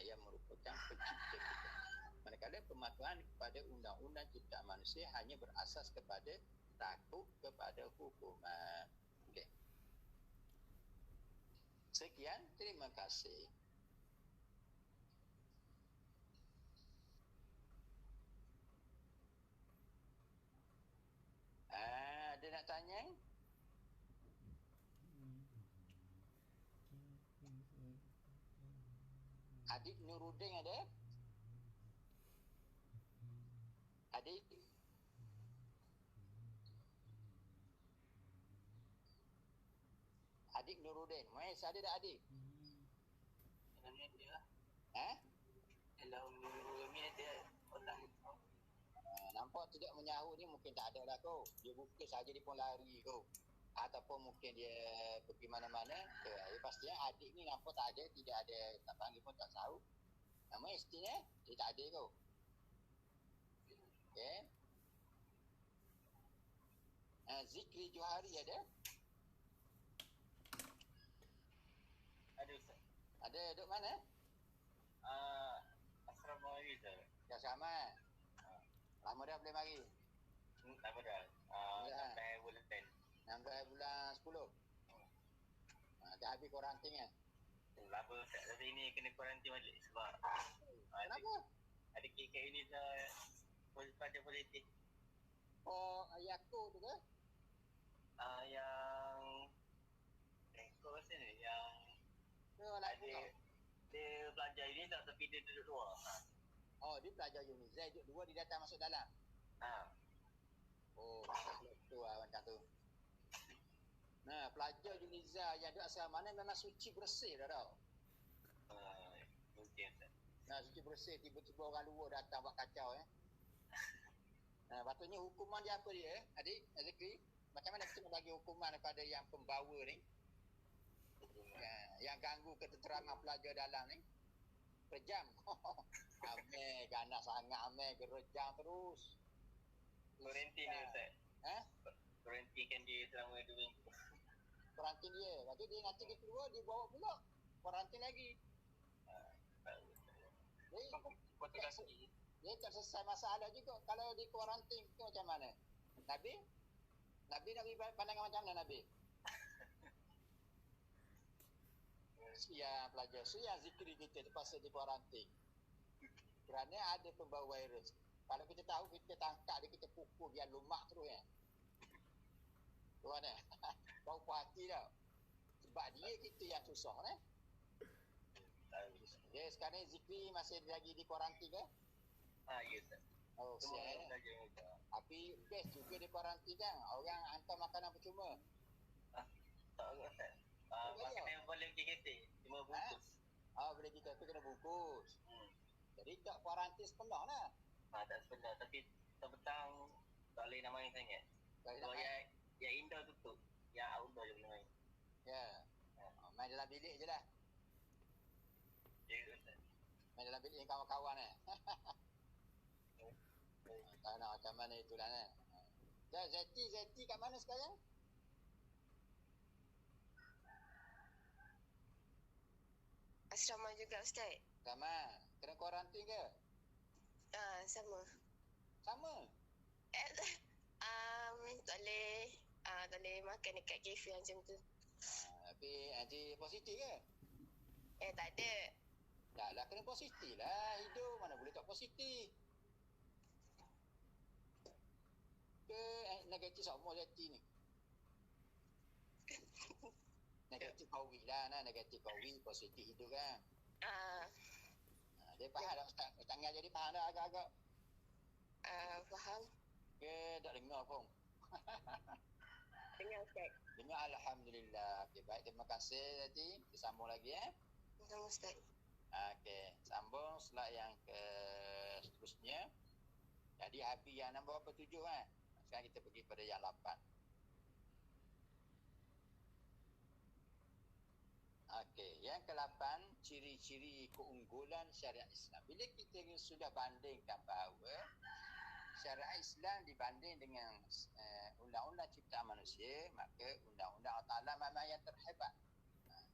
yang merupakan pencipta kita. Manakala pematuhan kepada undang-undang ciptaan manusia hanya berasas kepada takut kepada hukuman. Okay. Sekian, terima kasih. Ada nak tanya? Adik Nuruddin ada? Adik? Adik Nuruddin. Mas, ada tak adik? Dalam ni ada. Dalam ni ada orang. Nampak tidak menyahut ni mungkin tak ada lah kau. Dia buka saja dia pun lari kau. Ataupun mungkin dia pergi mana-mana. Pastinya adik ni nampak tak ada, tidak ada, tak panggil pun tak tahu. Nama istrinya dia tak ada kau. Okay. Zikri Johari ada? Ada Ustaz. Ada duduk mana? Asrama Rizal. Dah sama. Lama dah boleh mari? Lama dah. Sampai bulan 10. Sampai bulan 10. Dah habis kuarantin kan? Lama Ustaz. Tapi ini kena kuarantin balik sebab Kenapa? ada KK ini dah pada politik. Oh, Yaakob tu ke? Yang kau rasa ni yang dia belajar ini tak, tapi dia duduk luar. Oh, dia pelajar Uniza, duduk dua, dia datang masuk dalam. Oh, tu lah macam tu. Nah, pelajar Uniza yang duduk asal mana memang suci bersih dah tau. Mungkin Ustaz. Nah, suci bersih, tiba-tiba orang luar datang buat kacau Nah, patutnya hukuman dia apa dia, adik, Azikri? Macam mana kita bagi hukuman kepada yang pembawa ni? Yang ganggu ketenteraman pelajar dalam ni? Rejam. Amel, ganas sangat Amel, gerejam terus. Kuarantin dia Ustaz. Kuarantinkan dia selama 2 minggu. Kuarantin dia. Lepas tu dia nanti dia keluar, dia bawa pula. Kuarantin lagi. Jadi, dia tak selesai masalah juga. Kalau di kuarantin tu macam mana? Nabi nak beri pandangan macam mana Nabi? Siang pelajar, siang zikri kita terpaksa di kuarantin. Kerana ada pembawa virus. Kalau kita tahu, kita tangkap dia, kita pukul biar lumak terus Tu mana? Bau puas hati tau. Sebab dia kita yang susah Dia sekarang zikri masih lagi di kuarantin ke? Ya Ustaz. Oh, siap. Tapi best juga di kuarantin kan? Orang hantar makanan percuma. Tak agak Ustaz. Makanan boleh KKT, cuma bungkus. Boleh kita tu kena bungkus. Jadi tak kuarantin sepenuh lah. Tak sepenuh, tapi petang tak boleh nak main sangat. Kalau yang indoor tutup, yang outdoor je boleh main. Ya. Main dalam bilik je lah. Ya, Ustaz. Main dalam bilik dengan kawan-kawan tak nak macam mana itulah Zeti kat mana sekarang? Asrama juga Ustaz. Sama. Kena kuarantin ke? Sama. Sama? Tak boleh makan dekat kafe macam tu. Tapi anti positif ke? Tak ada. Dah lah, kena positif lah. Hidup mana boleh tak positif. Ke negatif semua Zeti ni? Negatif COVID lah. Negatif COVID, positif hidup kan? Dia faham tak Ustaz? Tangan jadi faham dah agak-agak? Faham. Ke tak dengar pun? Dengar Ustaz. Dengar, Alhamdulillah. Okay, baik, terima kasih Zeti. Kita sambung lagi Sama Ustaz. Okey, sambung slide yang ke seterusnya. Jadi habis yang nombor berapa? 7 kan? Sekarang kita pergi pada yang 8. Okey, yang ke-8, ciri-ciri keunggulan syariat Islam. Bila kita sudah bandingkan bahawa syariat Islam dibanding dengan undang-undang ciptaan manusia, maka undang-undang Allah Ta'ala memang yang terhebat.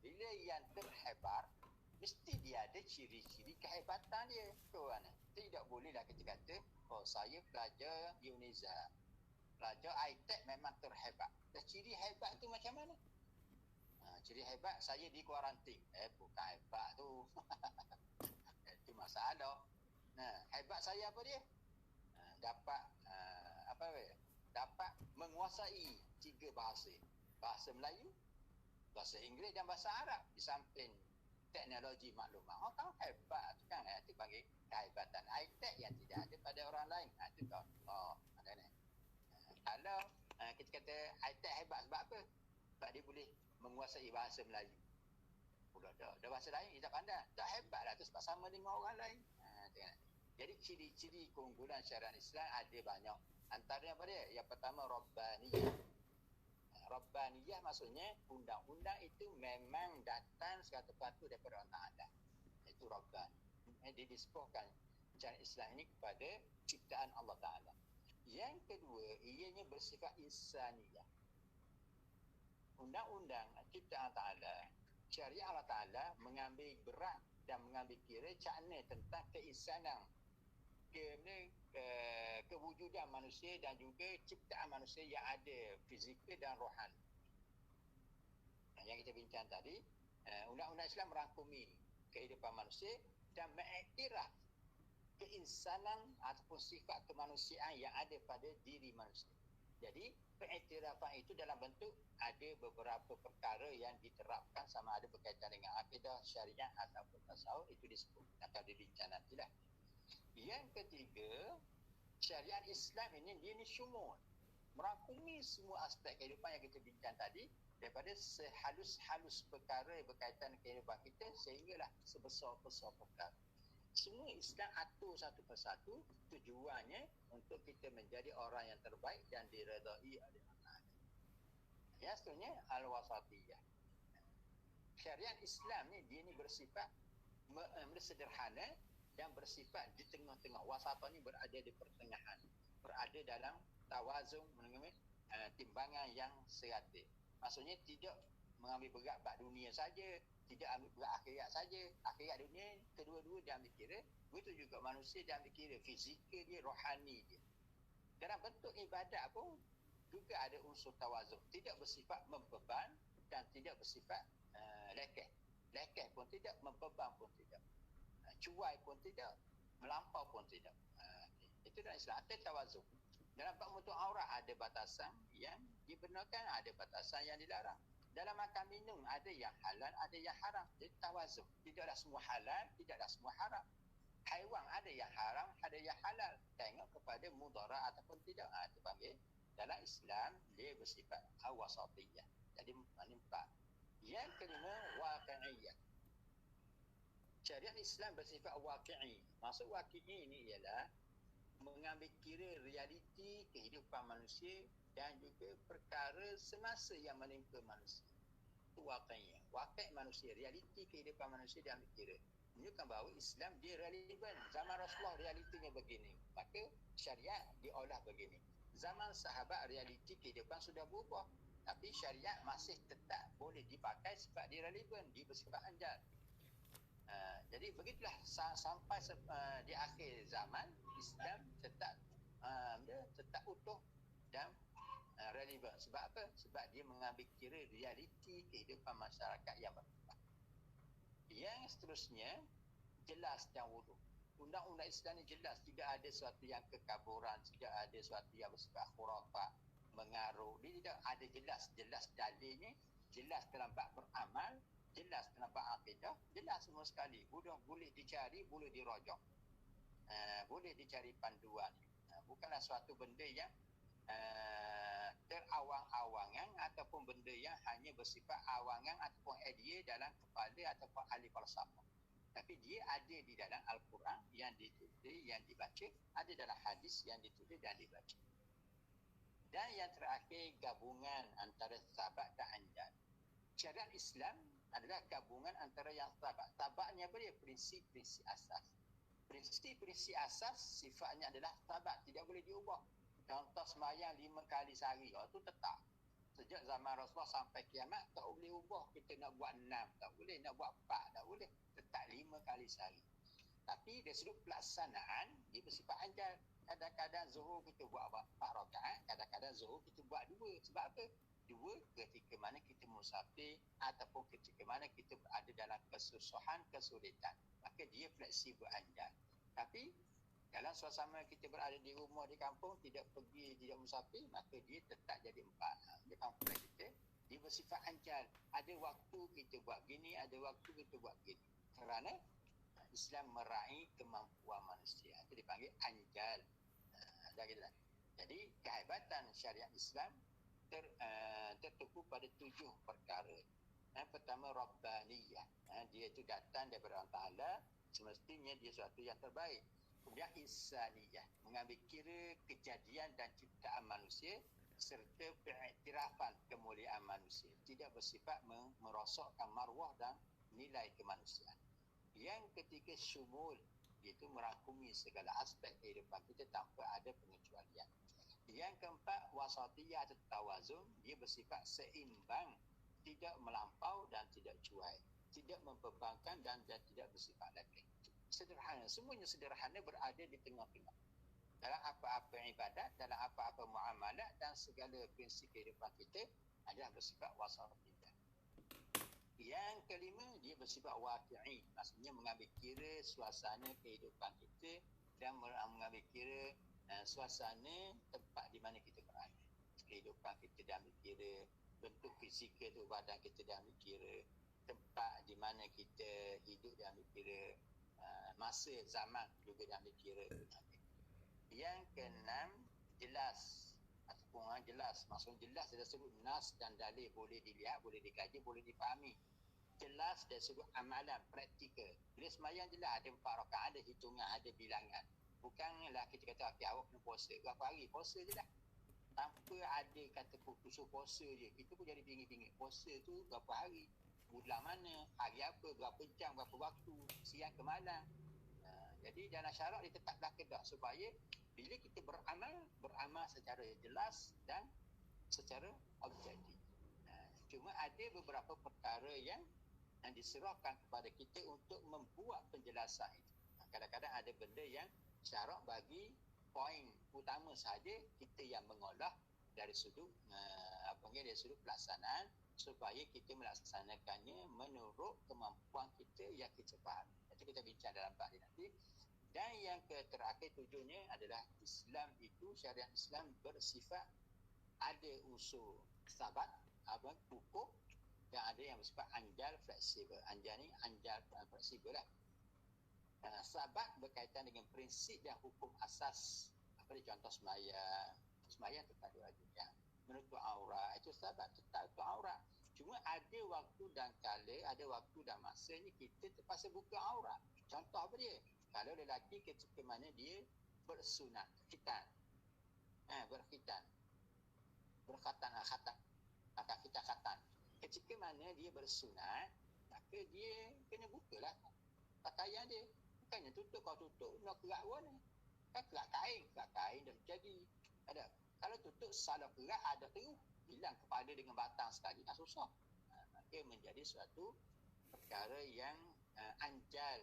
Bila yang terhebat, mesti dia ada ciri-ciri kehebatan dia. Tuan, tidak bolehlah kita kata, saya pelajar UNIZA, pelajar ITEC memang terhebat. Dan ciri hebat tu macam mana? Ciri hebat saya di kuarantin. Bukan hebat tu. Itu masalah. Hebat saya apa dia? Dapat dapat menguasai 3 bahasa. Bahasa Melayu, bahasa Inggeris dan bahasa Arab. Di samping teknologi maklumat. Orang tahu hebat tu kan? Itu panggil kehebatan ITEC yang tidak ada pada orang lain. Itu tahu. Ada ni. Kalau kita kata ITEC hebat sebab apa? Sebab dia boleh menguasai bahasa Melayu. Dah bahasa lain dia tak pandai. Tak hebatlah tu sebab sama dengan orang lain. Jadi ciri-ciri keunggulan syariat Islam ada banyak. Antaranya apa dia? Yang pertama, Rabbaniyah. Rabbaniyah maksudnya undang-undang itu memang datang sekatu-katu daripada Allah Ta'ala. Itu Rabban. Didispohkan syariat Islam ini kepada ciptaan Allah Ta'ala. Yang kedua, ianya bersifat insaniyah. Undang-undang ciptaan Allah Ta'ala, syariat Allah Ta'ala mengambil berat dan mengambil kira cakna tentang keinsanan, kewujudan manusia dan juga ciptaan manusia yang ada fizikal dan rohani. Yang kita bincang tadi, undang-undang Islam merangkumi kehidupan manusia dan mengiktiraf keinsanan ataupun sifat kemanusiaan yang ada pada diri manusia. Jadi pengiktirafan itu dalam bentuk ada beberapa perkara yang diterapkan, sama ada berkaitan dengan akidah, syariat ataupun tasawuf, itu disebut akan dibincang nantilah. Yang ketiga, syariat Islam ini dia ni syumul, merangkumi semua aspek kehidupan yang kita bincang tadi, daripada sehalus-halus perkara yang berkaitan dengan kehidupan kita sehinggalah sebesar-besar perkara. Semua Islam atur satu persatu, tujuannya untuk kita menjadi orang yang terbaik dan diredai oleh Allah. Yang seterusnya, al-wasatiyah. Syariat Islam ni dia ni bersifat sederhana dan bersifat di tengah-tengah. Wasatah ni berada di pertengahan, berada dalam tawazun, timbangan yang serata. Maksudnya tidak mengambil berat bab dunia saja, tidak ambil berat akhirat saja. Akhirat dunia kedua-dua dia ambil kira, begitu juga manusia dia ambil kira, fizikal dia, rohani dia. Dalam bentuk ibadat pun juga ada unsur tawazun, tidak bersifat membeban dan tidak bersifat lekeh. Lekeh pun tidak, membeban pun tidak, cuai pun tidak, melampau pun tidak. Itu dalam Islam ada tawazun. Dalam bab mutu aurat ada batasan yang dibenarkan, ada batasan yang dilarang. Dalam makan minum ada yang halal, ada yang haram. Jadi tawazun. Tidaklah semua halal, tidaklah semua haram. Haiwan ada yang haram, ada yang halal. Tengok kepada mudarat ataupun tidak. Itu panggil dalam Islam dia bersifat wasatiyah. Jadi empat. Yang kelima, waqi'iyah. Syariat Islam bersifat waqi'i. Maksud waqi'i ini ialah mengambil kira realiti kehidupan manusia dan juga perkara semasa yang menimpa manusia. Itu wakilnya. Wakil manusia, realiti kehidupan manusia dia ambil kira. Menunjukkan bahawa Islam dia relevan. Zaman Rasulullah realitinya begini. Maka syariat diolah begini. Zaman sahabat realiti kehidupan sudah berubah. Tapi syariat masih tetap boleh dipakai sebab dia relevan, dia bersifat anjal. Jadi begitulah sampai di akhir zaman Islam tetap utuh dan relevan. Sebab apa? Sebab dia mengambil kira realiti kehidupan masyarakat yang berkembang. Yang seterusnya jelas dan wuduh. Undang-undang Islam ni jelas, tidak ada sesuatu yang kekaburan, tidak ada sesuatu yang bersifat khurafat, mengaruh. Dia tidak ada, jelas dalilnya, jelas dalam bab beramal, jelas dalam bab akidah, jelas semua sekali. Boleh dicari, boleh dirojok, boleh dicari panduan. Bukanlah suatu benda yang terawang-awangan ataupun benda yang hanya bersifat awangan ataupun idea dalam kepala ataupun ahli falsafah. Tapi dia ada di dalam Al-Quran yang ditulis, yang dibaca, ada dalam hadis yang ditulis dan dibaca. Dan yang terakhir, gabungan antara sabat dan anjal. Syariat Islam adalah gabungan antara yang sabat. Sabatnya apa dia? Prinsip-prinsip asas. Prinsip-prinsip asas sifatnya adalah sabat, tidak boleh diubah. Contoh sembahyang 5 kali sehari, itu tetap. Sejak zaman Rasulullah sampai kiamat tak boleh ubah. Kita nak buat 6 tak boleh, nak buat 4 tak boleh. Tetap 5 kali sehari. Tapi dari sudut pelaksanaan dia bersifat anjal. Kadang-kadang zuhur kita buat 4 rakaat, kadang-kadang zuhur kita buat 2. Sebab apa? 2 ketika mana kita musafir ataupun ketika mana kita berada dalam kesusahan, kesulitan. Maka dia fleksibel anjal. Tapi dalam suasana kita berada di rumah, di kampung, tidak pergi, tidak musafir, maka dia tetap jadi 4. Di kampung kita, dia bersifat anjal. Ada waktu kita buat gini, ada waktu kita buat gini. Kerana Islam meraih kemampuan manusia. Itu dipanggil anjal. Jadi kehebatan syariat Islam tertupu pada 7 perkara. Yang pertama, Rabbaniyah. Dia itu datang daripada Allah Ta'ala, semestinya dia sesuatu yang terbaik. Kemudian Insaniyah, mengambil kira kejadian dan ciptaan manusia serta pengiktirafan kemuliaan manusia, tidak bersifat merosakkan maruah dan nilai kemanusiaan. Yang ketiga, Syumul, iaitu merangkumi segala aspek kehidupan kita tanpa ada pengecualian. Yang keempat, Wasatiyah atau tawazun, dia bersifat seimbang, tidak melampau dan tidak cuai, tidak membebankan dan tidak bersifat latih. Sederhana, semuanya sederhana, berada di tengah-tengah. Dalam apa-apa ibadat, dalam apa-apa muamalat dan segala prinsip kehidupan kita adalah bersifat wasatiyah. Yang kelima, dia bersifat waqi'i, maksudnya mengambil kira suasana kehidupan kita dan mengambil kira suasana tempat di mana kita berada. Kehidupan kita dia ambil kira, bentuk fizikal tu badan kita dia ambil kira, tempat di mana kita hidup dia ambil kira, masa zaman juga dia ambil kira. Yang keenam, jelas ataupun jelas, maksudnya jelas dari sudut nas dan dalil, boleh dilihat, boleh dikaji, boleh dipahami. Jelas dari sudut amalan, praktikal. Bila sembahyang jelas, ada 4 rakaat, ada hitungan, ada bilangan. Bukanlah kita kata okay, awak kena puasa berapa hari, puasa je lah, tanpa ada kata khusus puasa je. Kita pun jadi bingit-bingit, puasa tu berapa hari, bulan mana, hari apa, berapa jam, berapa waktu, siang ke malam. Jadi dalam syarak ditetapkan kedah supaya bila kita beramal secara jelas dan secara objektif. Cuma ada beberapa perkara yang diserahkan kepada kita untuk membuat penjelasan itu. Kadang-kadang ada benda yang syarak bagi poin utama saja, kita yang mengolah dari sudut dari sudut pelaksanaan supaya kita melaksanakannya menurut kemampuan kita yang kita faham. Nanti kita bincang dalam bab ini nanti. Dan yang terakhir, tujuannya adalah Islam itu, syariat Islam bersifat ada unsur sabat, hukum, dan ada yang bersifat anjal fleksibel. Anjal ni anjal fleksibel lah. Sabat berkaitan dengan prinsip dan hukum asas. Apa dia, contoh sembahyang tetap diwajibkan. Menutup aurat itu sabat, tetap tutup aurat. Cuma ada waktu dan kala, ada waktu dan masanya kita terpaksa buka aurat. Contoh apa dia? Kalau lelaki ketika mana dia bersunat, khitan. Berkhitan. Berkhatan, khatan. Maka kita khatan. Ketika mana dia bersunat, maka dia kena bukalah pakaian dia. Bukannya tutup, kau tutup, nak kerak pun. Kan kerak kain dah jadi. Ada. Kalau tutup salah kerak, ada teruk. Hilang kepada dengan batang sekali, susah. Maka menjadi suatu perkara yang anjal.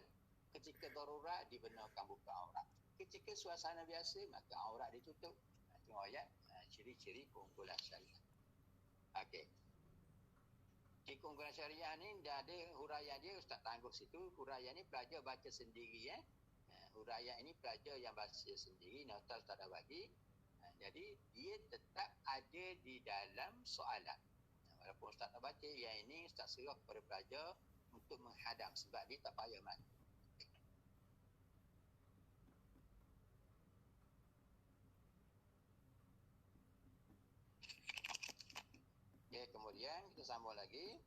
Ketika darurat, dibenarkan buka aurat. Ketika suasana biasa, maka aurat ditutup. Tengok ayat, ciri-ciri keunggulan syariah. Okey. Ciri keunggulan syariah ni dah ada huraian dia, Ustaz tangguh situ. Huraian ni pelajar baca sendiri. Huraian ini pelajar yang baca sendiri, nota Ustaz dah bagi. Jadi dia tetap ada di dalam soalan. Walaupun Ustaz tak baca, yang ini Ustaz serah kepada pelajar untuk menghadam sebab dia tak payah mat. Okay, kemudian kita sambung lagi.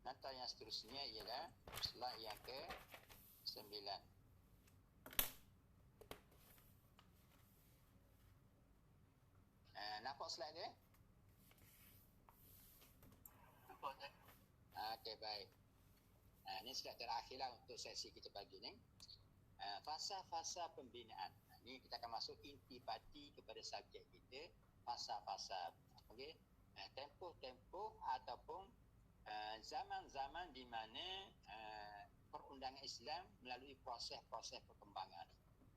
Nota yang seterusnya ialah slide yang ke-9. Nampak slide dia? Nampak tak? Okey, baik. Ini slide terakhirlah untuk sesi kita pagi ni. Fasa-fasa pembinaan. Ini kita akan masuk intipati kepada subjek kita, fasa-fasa. Okey. Tempoh-tempoh ataupun zaman-zaman di mana perundangan Islam melalui proses-proses perkembangan.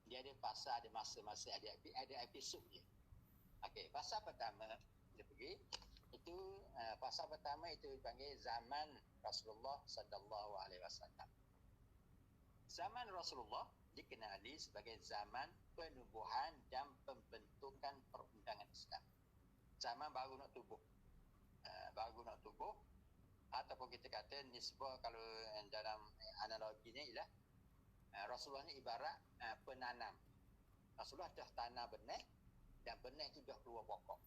Dia ada fasa, ada masa-masa, ada episod dia. Okey, fasa pertama kita pergi itu fasa pertama itu dipanggil zaman Rasulullah sallallahu alaihi wasallam. Zaman Rasulullah dikenali sebagai zaman penubuhan dan pembentukan perundangan Islam. Zaman baru nak tubuh. Ataupun kita kata nisbah kalau dalam analogi ni ialah Rasulullah ni ibarat penanam. Rasulullah dah tanam benih dan benih tu dah keluar pokok.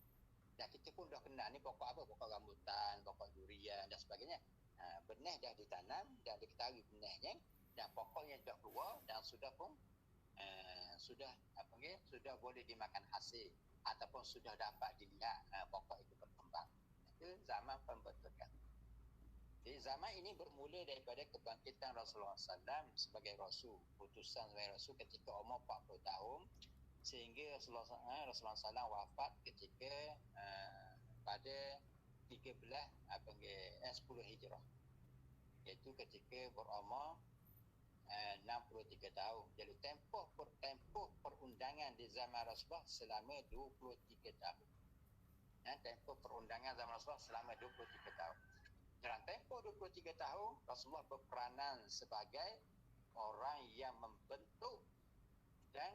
Dan kita pun dah kenal ni pokok apa? Pokok rambutan, pokok durian dan sebagainya. Benih dah ditanam dan diketahui benihnya dan pokoknya dah keluar dan sudah pun sudah boleh dimakan hasil ataupun sudah dapat dilihat pokok itu berkembang. Itu zaman pembentukan. Jadi zaman ini bermula daripada kebangkitan Rasulullah SAW sebagai Rasul, putusan sebagai Rasul ketika umur 40 tahun sehingga Rasulullah SAW wafat ketika pada 10 Hijrah, iaitu ketika berumur 63 tahun. Jadi tempoh perundangan di zaman Rasulullah selama 23 tahun. Tempoh perundangan zaman Rasulullah selama 23 tahun. Dalam tempoh 23 tahun, Rasulullah berperanan sebagai orang yang membentuk dan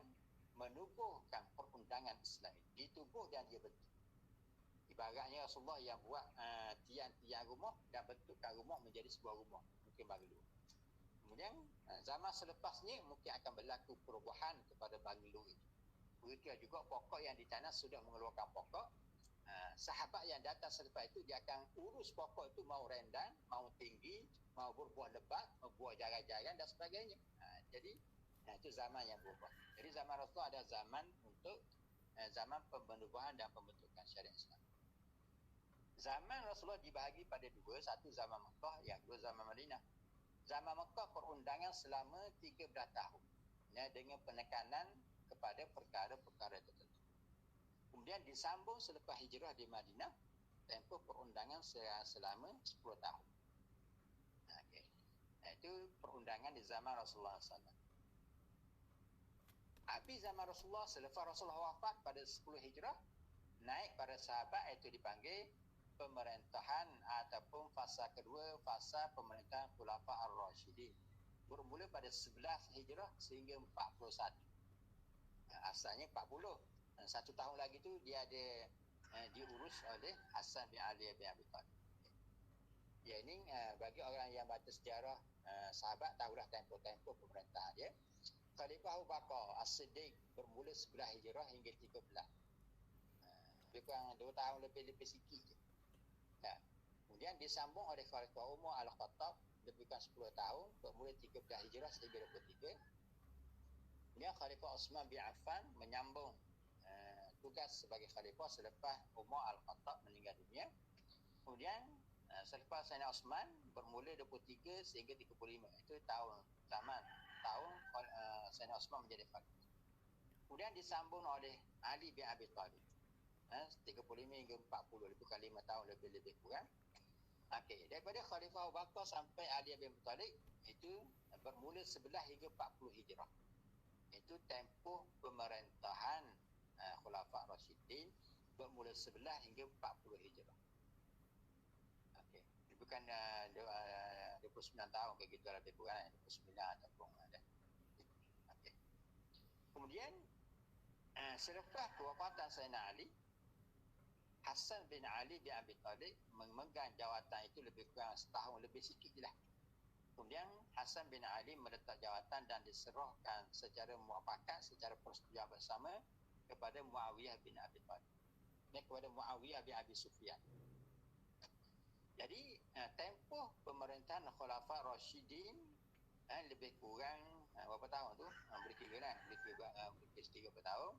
menubuhkan perundangan Islam. Ditubuh dan dia bentuk. Ibaratnya Rasulullah yang buat tiang-tiang rumah dan bentukkan rumah menjadi sebuah rumah. Mungkin banglo. Kemudian zaman selepasnya mungkin akan berlaku perubahan kepada banglo ini. Begitu juga pokok yang ditanam sudah mengeluarkan pokok. Sahabat yang datang selepas itu dia akan urus pokok itu mau rendan, mau tinggi, mau berbuah lebat, berbuah jarang-jarang dan sebagainya. Jadi itu zaman yang berubah. Jadi zaman Rasulullah ada zaman untuk zaman pembentukan dan pembentukan syariat Islam. Zaman Rasulullah dibahagi pada dua, satu zaman Mekah, yang dua zaman Madinah. Zaman Mekah perundangan selama 13 tahun dengan penekanan kepada perkara-perkara tertentu. Kemudian disambung selepas hijrah di Madinah, tempoh perundangan selama 10 tahun. Okay. Itu perundangan di zaman Rasulullah SAW. Habis zaman Rasulullah, selepas Rasulullah wafat pada 10 hijrah, naik pada sahabat, itu dipanggil pemerintahan ataupun fasa kedua, fasa pemerintahan Khulafa Ar-Rasyidin. Bermula pada 11 hijrah sehingga 41. Asalnya 40. Satu tahun lagi tu dia ada diurus oleh Hasan bin Ali bin Abi Thalib. Ya, ini bagi orang yang baca sejarah sahabat tahulah tempoh-tempoh pemerintahan dia. Khalifah Abu Bakar As-Siddiq bermula 11 hijrah hingga 13. Lebih kurang 2 tahun lebih sikit je. Kemudian disambung oleh Khalifah Umar Al-Khattab lebih kurang 10 tahun, bermula 13 Hijrah sehingga 23. Kemudian Khalifah Osman bin Affan menyambung tugas sebagai khalifah selepas Umar Al-Khattab meninggal dunia. Kemudian selepas Sayyidina Osman bermula 23 sehingga 35. Itu tahun Sayyidina Osman menjadi khalifah. Kemudian disambung oleh Ali bin Abi Thalib. 35 hingga 40, lebih kurang 5 tahun lebih kurang. Okey, daripada Khalifah Abu Bakar sampai Ali bin Abi Thalib itu bermula 11 hingga 40 Hijrah. Itu tempoh pemerintahan Khulafa' Rasyidin bermula 11 hingga 40 Hijrah. Okey, bukan 29 tahun ke gitu lebih kurang 29 ataupun ada. Okey. Kemudian selepas kewafatan Sayyidina Ali, Hasan bin Ali bin Abi Thalib memegang jawatan itu lebih kurang setahun lebih sikit je lah. Kemudian Hasan bin Ali meletak jawatan dan diserahkan secara muafakat, secara persetujuan bersama kepada Muawiyah bin Abi Thalib. Ini kepada Muawiyah bin Abi Sufyan. Jadi tempoh pemerintahan Khulafa' Rasyidin lebih kurang berapa tahun tu? Beri kira lah, beri kira berapa tahun.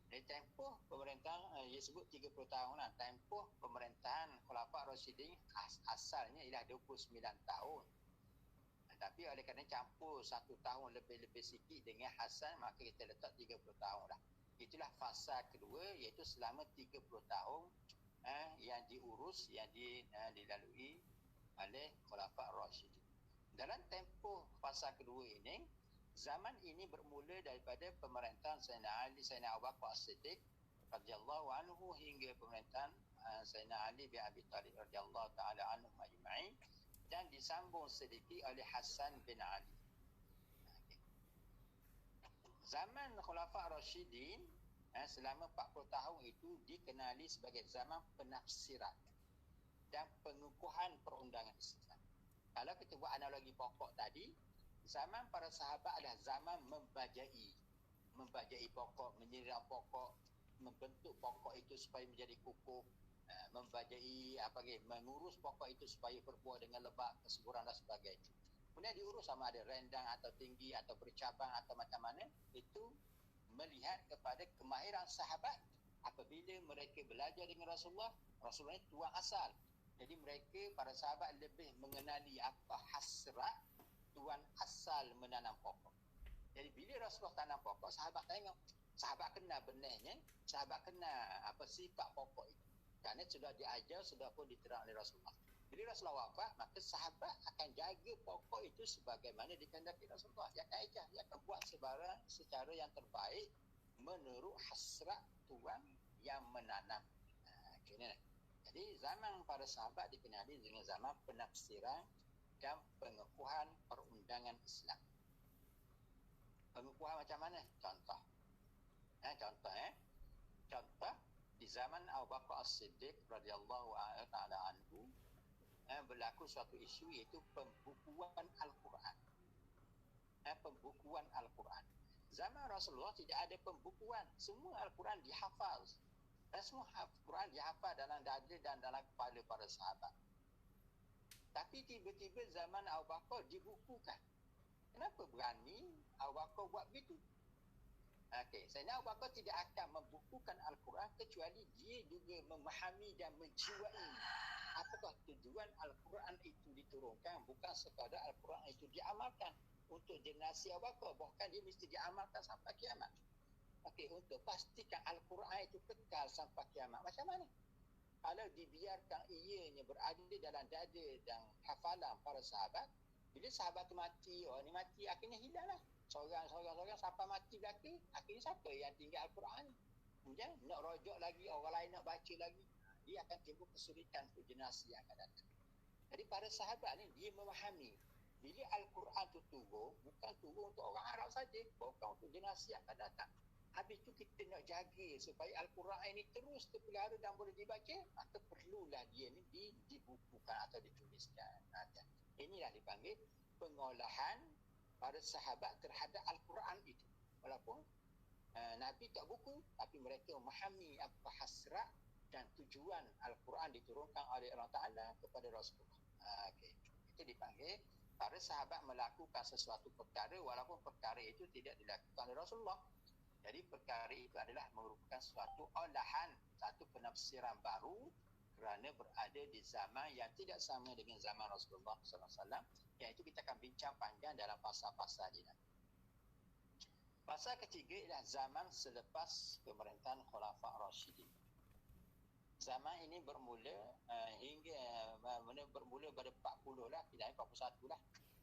Dari tempoh pemerintahan, ia sebut 30 tahun lah. Tempoh pemerintahan Khulafa' Rasyidin asalnya ialah 29 tahun. Tapi oleh kerana campur 1 tahun lebih sikit dengan Hasan, maka kita letak 30 tahun lah. Itulah fasa kedua, iaitu selama 30 tahun yang diurus, yang dilalui oleh Khulafa' Rasyidin. Dalam tempoh fasa kedua ini, zaman ini bermula daripada pemerintahan Sayyidina Ali, Sayyidina Abu Bakar As-Siddiq radhiyallahu anhu hingga pemerintahan Sayyidina Ali bin Abi Thalib radhiyallahu taala anhu ajma'in, dan disambung sedikit oleh Hasan bin Ali. Zaman Khulafa' Rasyidin selama 40 tahun itu dikenali sebagai zaman penafsiran dan pengukuhan perundangan Islam. Kalau kita buat analogi pokok tadi, zaman para sahabat adalah zaman membajai pokok, menyiram pokok, membentuk pokok itu supaya menjadi kukuh, mengurus pokok itu supaya berbuah dengan lebat, kesuburan dan sebagainya. Kemudian diurus sama ada rendang atau tinggi atau bercabang atau macam mana, itu melihat kepada kemahiran sahabat apabila mereka belajar dengan Rasulullah. Rasulullah itu tuan asal. Jadi mereka, para sahabat lebih mengenali apa hasrat tuan asal menanam pokok. Jadi bila Rasulullah tanam pokok, sahabat tengok, sahabat kenal benihnya, sahabat kenal apa sifat pokok itu. Kerana sudah diajar, sudah pun diterang oleh Rasulullah. Bila Rasulullah wafat, maka sahabat akan jaga pokok itu sebagaimana dikehendaki Rasulullah. Dia akan ajar, dia akan buat secara yang terbaik menurut hasrat tuan yang menanam. Jadi zaman para sahabat dikenali dengan zaman penafsiran dan pengukuhan perundangan Islam. Pengukuhan macam mana? Contoh di zaman Abu Bakar As-Siddiq radhiyallahu taala anhu berlaku suatu isu, iaitu pembukuan Al-Quran. Pembukuan Al-Quran. Zaman Rasulullah tidak ada pembukuan, semua Al-Quran dihafal. Dan semua Al-Quran dihafal dalam dada dan dalam kepala para sahabat. Tapi tiba-tiba zaman Abu Bakar dibukukan. Kenapa berani Abu Bakar buat begitu? Sayyidina Abu Bakar tidak akan membukukan Al-Quran kecuali dia juga memahami dan menjiwai apakah tujuan Al-Quran itu diturunkan. Bukan sekadar Al-Quran itu diamalkan untuk generasi Abu Bakar, bahkan dia mesti diamalkan sampai kiamat. Untuk pastikan Al-Quran itu kekal sampai kiamat. Macam mana? Kalau dibiarkan ianya berada dalam dada dan hafalan para sahabat, bila sahabat tu mati, orang ni mati, akhirnya hilanglah. Seorang sampai mati belakang, akhirnya siapa yang tinggal Al-Quran? Kemudian nak rojok lagi, orang lain nak baca lagi, dia akan timbul kesulitan untuk generasi yang akan datang. Jadi para sahabat ni, dia memahami bila Al-Quran tu turun, bukan turun untuk orang Arab saja, bukan untuk generasi yang akan datang. Habis tu kita nak jaga supaya Al-Quran ini terus terpelihara dan boleh dibaca, maka perlulah dia ni dibukukan atau dituliskan. Inilah dipanggil pengolahan para sahabat terhadap Al-Quran itu. Walaupun Nabi tak buku, tapi mereka memahami apa hasrat dan tujuan Al-Quran diturunkan oleh Allah Ta'ala kepada Rasulullah. Okay. Itu dipanggil para sahabat melakukan sesuatu perkara walaupun perkara itu tidak dilakukan oleh Rasulullah. Jadi perkara itu adalah merupakan suatu olahan, satu penafsiran baru kerana berada di zaman yang tidak sama dengan zaman Rasulullah SAW, yang itu kita akan bincang panjang dalam pasal-pasal ini. Pasal ketiga ialah zaman selepas pemerintahan Khulafa' Rashidin. Zaman ini bermula bermula pada 40 lah, tidak 41 lah,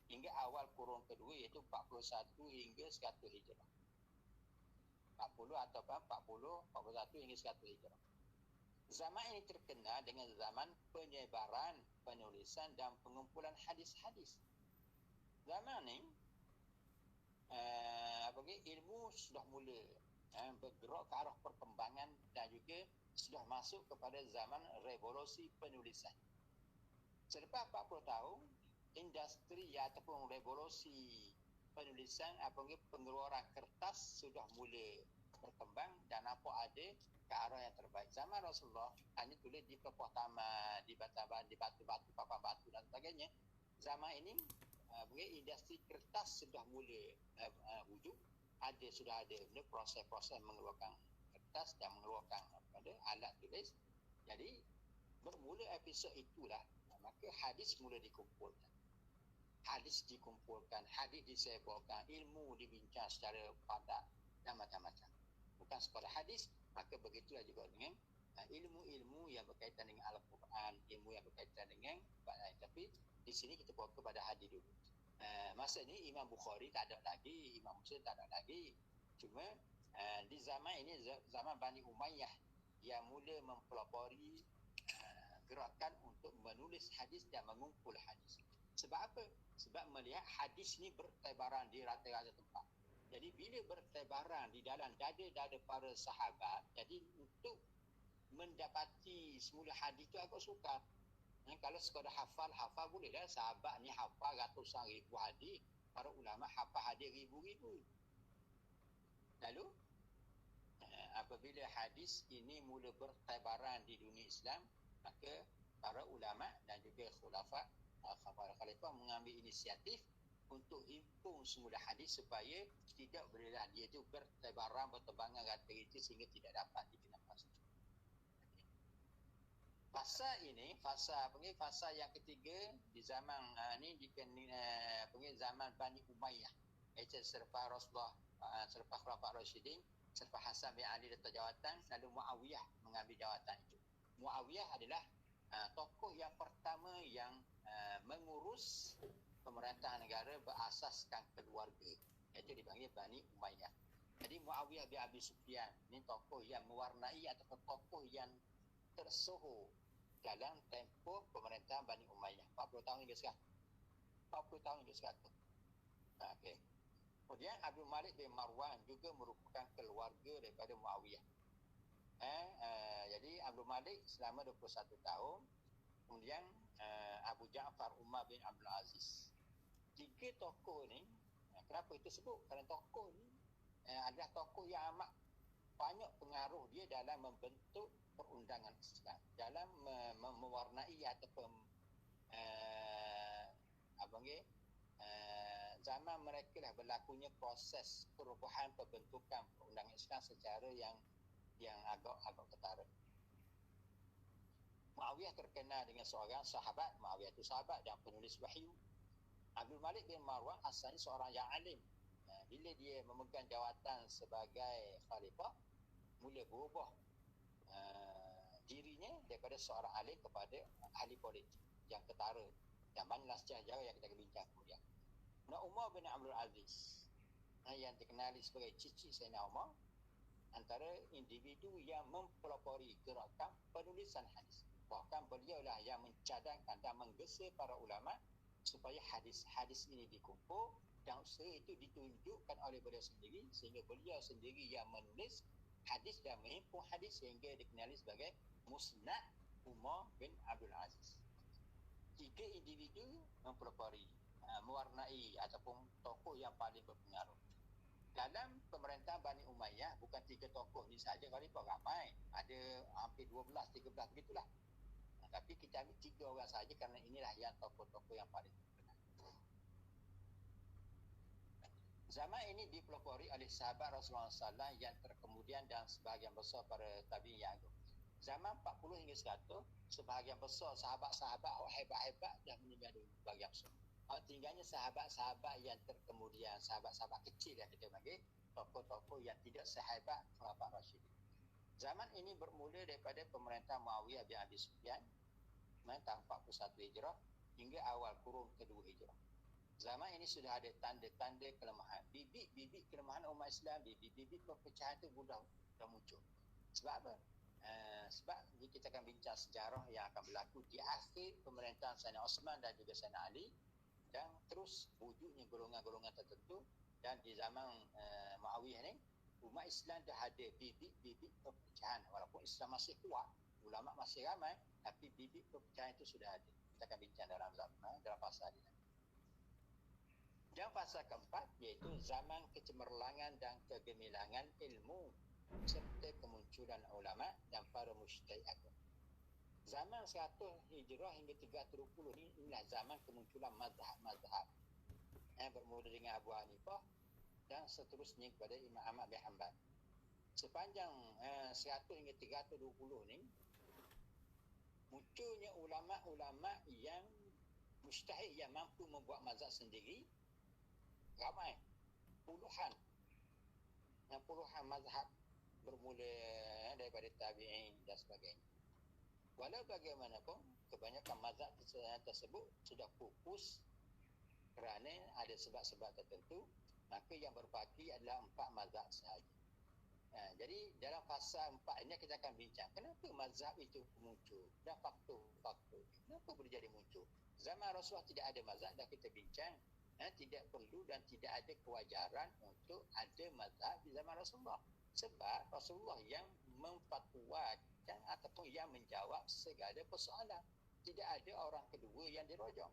hingga awal kurun kedua, iaitu 41 hingga 100 Hijrah. 40 atau 41 hingga 100 Hijrah. Zaman ini terkenal dengan zaman penyebaran, penulisan dan pengumpulan hadis-hadis. Zaman ini ilmu sudah mula bergerak ke arah perkembangan dan juga sudah masuk kepada zaman revolusi penulisan. Selepas 40 tahun, industri ataupun revolusi penulisan pengeluaran kertas sudah mula berkembang dan nampak ada ke arah yang terbaik. Zaman Rasulullah hanya tulis di pepuh taman, di batu-batu, papan batu dan sebagainya. Zaman ini industri kertas sudah mula wujud. Sudah ada proses-proses mengeluarkan kertas dan mengeluarkan alat tulis. Jadi bermula episod itulah maka hadis mula dikumpulkan. Hadis disebarkan, ilmu dibincang secara padat dan macam-macam. Bukan sekadar hadis, maka begitulah juga dengan ilmu-ilmu yang berkaitan dengan Al-Quran, ilmu yang berkaitan dengan tapi di sini kita bawa kepada hadis dulu. Masa ni Imam Bukhari tak ada lagi, Imam Muslim tak ada lagi. Cuma di zaman ini, zaman Bani Umayyah yang mula mempelopori gerakan untuk menulis hadis dan mengumpul hadis. Sebab apa? Sebab melihat hadis ni bertebaran di rata-rata tempat. Jadi bila bertebaran di dalam dada-dada para sahabat, jadi untuk mendapati semula hadis tu agak sukar. Kalau sekadar hafal boleh dah. Sahabat ni hafal ratusan ribu hadis, para ulama hafal hadis ribu-ribu. Lalu apabila hadis ini mula bertebaran di dunia Islam, maka para ulama dan juga khalifah mengambil inisiatif untuk himpun semula hadis supaya tidak bolehlah dia itu bertebangan rata itu sehingga tidak dapat dikenal pasti. Fasa ini, fasa yang ketiga di zaman zaman Bani Umayyah, iaitu selepas Rasulullah, selepas Khulafa' Rashidin, selepas Hasan bin Ali letak jawatan, lalu Muawiyah mengambil jawatan itu. Muawiyah adalah tokoh yang pertama yang mengurus pemerintahan negara berasaskan keluarga, iaitu dipanggil Bani Umayyah. Jadi Muawiyah bin Abi Sufyan ini tokoh yang mewarnai atau tokoh yang tersohor dalam tempoh pemerintahan Bani Umayyah 40 tahun hingga sekarang. Okey. Kemudian Abdul Malik bin Marwan juga merupakan keluarga daripada Muawiyah. Jadi Abdul Malik selama 21 tahun. Kemudian Abu Ja'far Umar bin Abdul Aziz. Tiga tokoh ni, kenapa kita sebut? Kerana tokoh ni adalah tokoh yang amat banyak pengaruh dia dalam membentuk perundangan Islam, dalam mewarnai ataupun zaman mereka lah berlakunya proses perubahan pembentukan perundangan Islam secara yang agak ketara. Muawiyah terkenal dengan seorang sahabat. Muawiyah itu sahabat dan penulis wahyu. Abdul Malik bin Marwan asalnya seorang yang alim. Bila dia memegang jawatan sebagai khalifah, mula berubah dirinya daripada seorang alim kepada ahli politik yang ketara, yang banyaklah sejarah yang kita akan bincang kemudian. Umar bin Abdul Aziz yang dikenali sebagai cici Sayyidina Umar, antara individu yang mempelopori gerakan penulisan hadis. Bahkan beliaulah yang mencadangkan dan menggesa para ulama supaya hadis-hadis ini dikumpul, dan usaha itu ditunjukkan oleh beliau sendiri, sehingga beliau sendiri yang menulis hadis dan menghimpun hadis sehingga dikenali sebagai Musnad Umar bin Abdul Aziz. Tiga individu mempelopori, mewarnai ataupun tokoh yang paling berpengaruh. dalam pemerintahan Bani Umayyah bukan 3 tokoh ni saja, khalifah ramai, ada hampir 12, 13 begitulah. Tapi kita ambil 3 orang saja kerana inilah yang tokoh-tokoh yang paling terkenal. Zaman ini dipelopori oleh sahabat Rasulullah SAW yang terkemudian dan sebahagian besar para tabi'in yang agung. Zaman 40 hingga 100, sebahagian besar sahabat-sahabat hebat-hebat dah meninggal dulu, sebahagian besar. Tinggalnya sahabat-sahabat yang terkemudian, sahabat-sahabat kecil yang kita panggil, tokoh-tokoh yang tidak sehebat Khulafaur Rasyidin. Zaman ini bermula daripada pemerintahan Muawiyah bin Abi Sufyan tahun 41 Hijrah hingga awal kurun kedua Hijrah. Zaman ini sudah ada tanda-tanda kelemahan, bibit-bibit kelemahan umat Islam, bibit-bibit perpecahan itu sudah muncul. Sebab apa? Sebab kita akan bincang sejarah yang akan berlaku di akhir pemerintahan Sayyidina Osman dan juga Sayyidina Ali, dan terus wujudnya golongan-golongan tertentu. Dan di zaman Muawiyah ni, umat Islam dah ada bibit-bibit perpecahan. Walaupun Islam masih kuat, ulama masih ramai, tapi bibit perpecahan itu sudah ada. Kita akan bincang dalam fasa ini. Dan fasa keempat iaitu zaman kecemerlangan dan kegemilangan ilmu serta kemunculan ulama dan para mujtahid agung. Zaman 100 Hijrah hingga 320 ni, inilah zaman kemunculan mazhab-mazhab yang bermula dengan Abu Hanifah dan seterusnya kepada Imam Ahmad bin Hanbal. Sepanjang 100 hingga 320 ni, munculnya ulama-ulama yang mujtahid yang mampu membuat mazhab sendiri, ramai, puluhan mazhab bermula daripada tabi'in dan sebagainya. Walau bagaimanapun, kebanyakan mazhab tersebut sudah pupus kerana ada sebab-sebab tertentu, maka yang berbaki adalah 4 mazhab sahaja. Jadi dalam fasa 4 ini kita akan bincang kenapa mazhab itu muncul dan faktor-faktor kenapa boleh jadi muncul. Zaman Rasulullah tidak ada mazhab, dah kita bincang. Tidak perlu dan tidak ada kewajaran untuk ada mazhab di zaman Rasulullah. Sebab Rasulullah yang memfatwakan ataupun yang menjawab segala persoalan. Tidak ada orang kedua yang dirojok.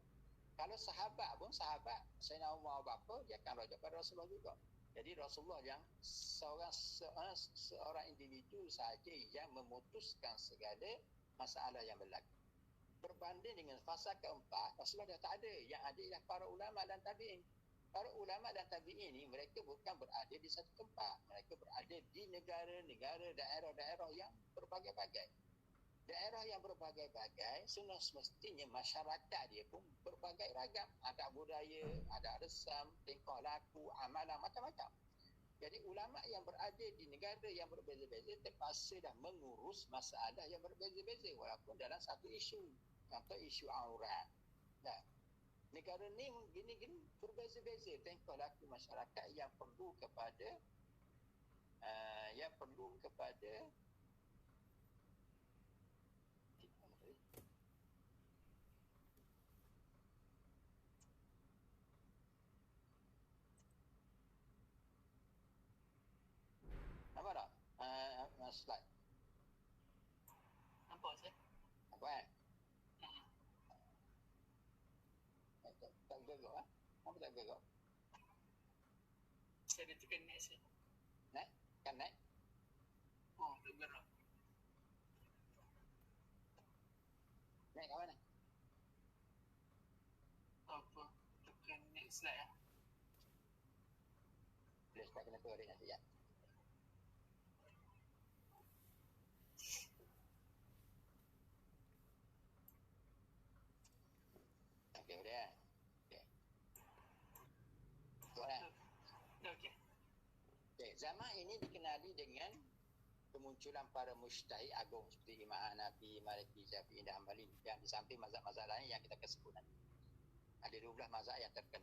Kalau sahabat pun, sahabat Sayyidina Umar apa, dia akan rojok pada Rasulullah juga. Jadi Rasulullah yang seorang individu sahaja yang memutuskan segala masalah yang berlaku. Berbanding dengan fasa keempat, Rasulullah dah tak ada. Yang ada ialah para ulama dan tabi'in. Para ulama dan tabi'in ini, mereka bukan berada di satu tempat. Mereka berada di negara-negara, daerah-daerah yang berbagai-bagai. Daerah yang berbagai-bagai, semestinya masyarakat dia pun berbagai ragam. Ada budaya, ada resam, tingkah laku, amalan, macam-macam. Jadi ulama yang berada di negara yang berbeza-beza terpaksa dah mengurus masalah yang berbeza-beza walaupun dalam satu isu. Contoh isu aurat. Nah, negara ni gini-gini berbeza-beza tingkah laku masyarakat yang perlu kepada apa tak? Slide. Nampak saya? Apa tak gerak ah? Apa tak gerak? Saya ada tekan next saya. Naik? Kan naik? Oh, tak gerak. Naik kat mana? Apa? Tekan next slide lah. Boleh start kena tarik nanti ya. Okey, boleh. Okey. Soalan. Okey. Okey, zaman ini dikenali dengan kemunculan para mujtahid agung seperti Imam Hanafi, Maliki, Syafi'i dan Hanbali, yang di samping mazhab-mazhab lain yang kita akan sebut nanti. Ada 12 mazhab yang terkenal.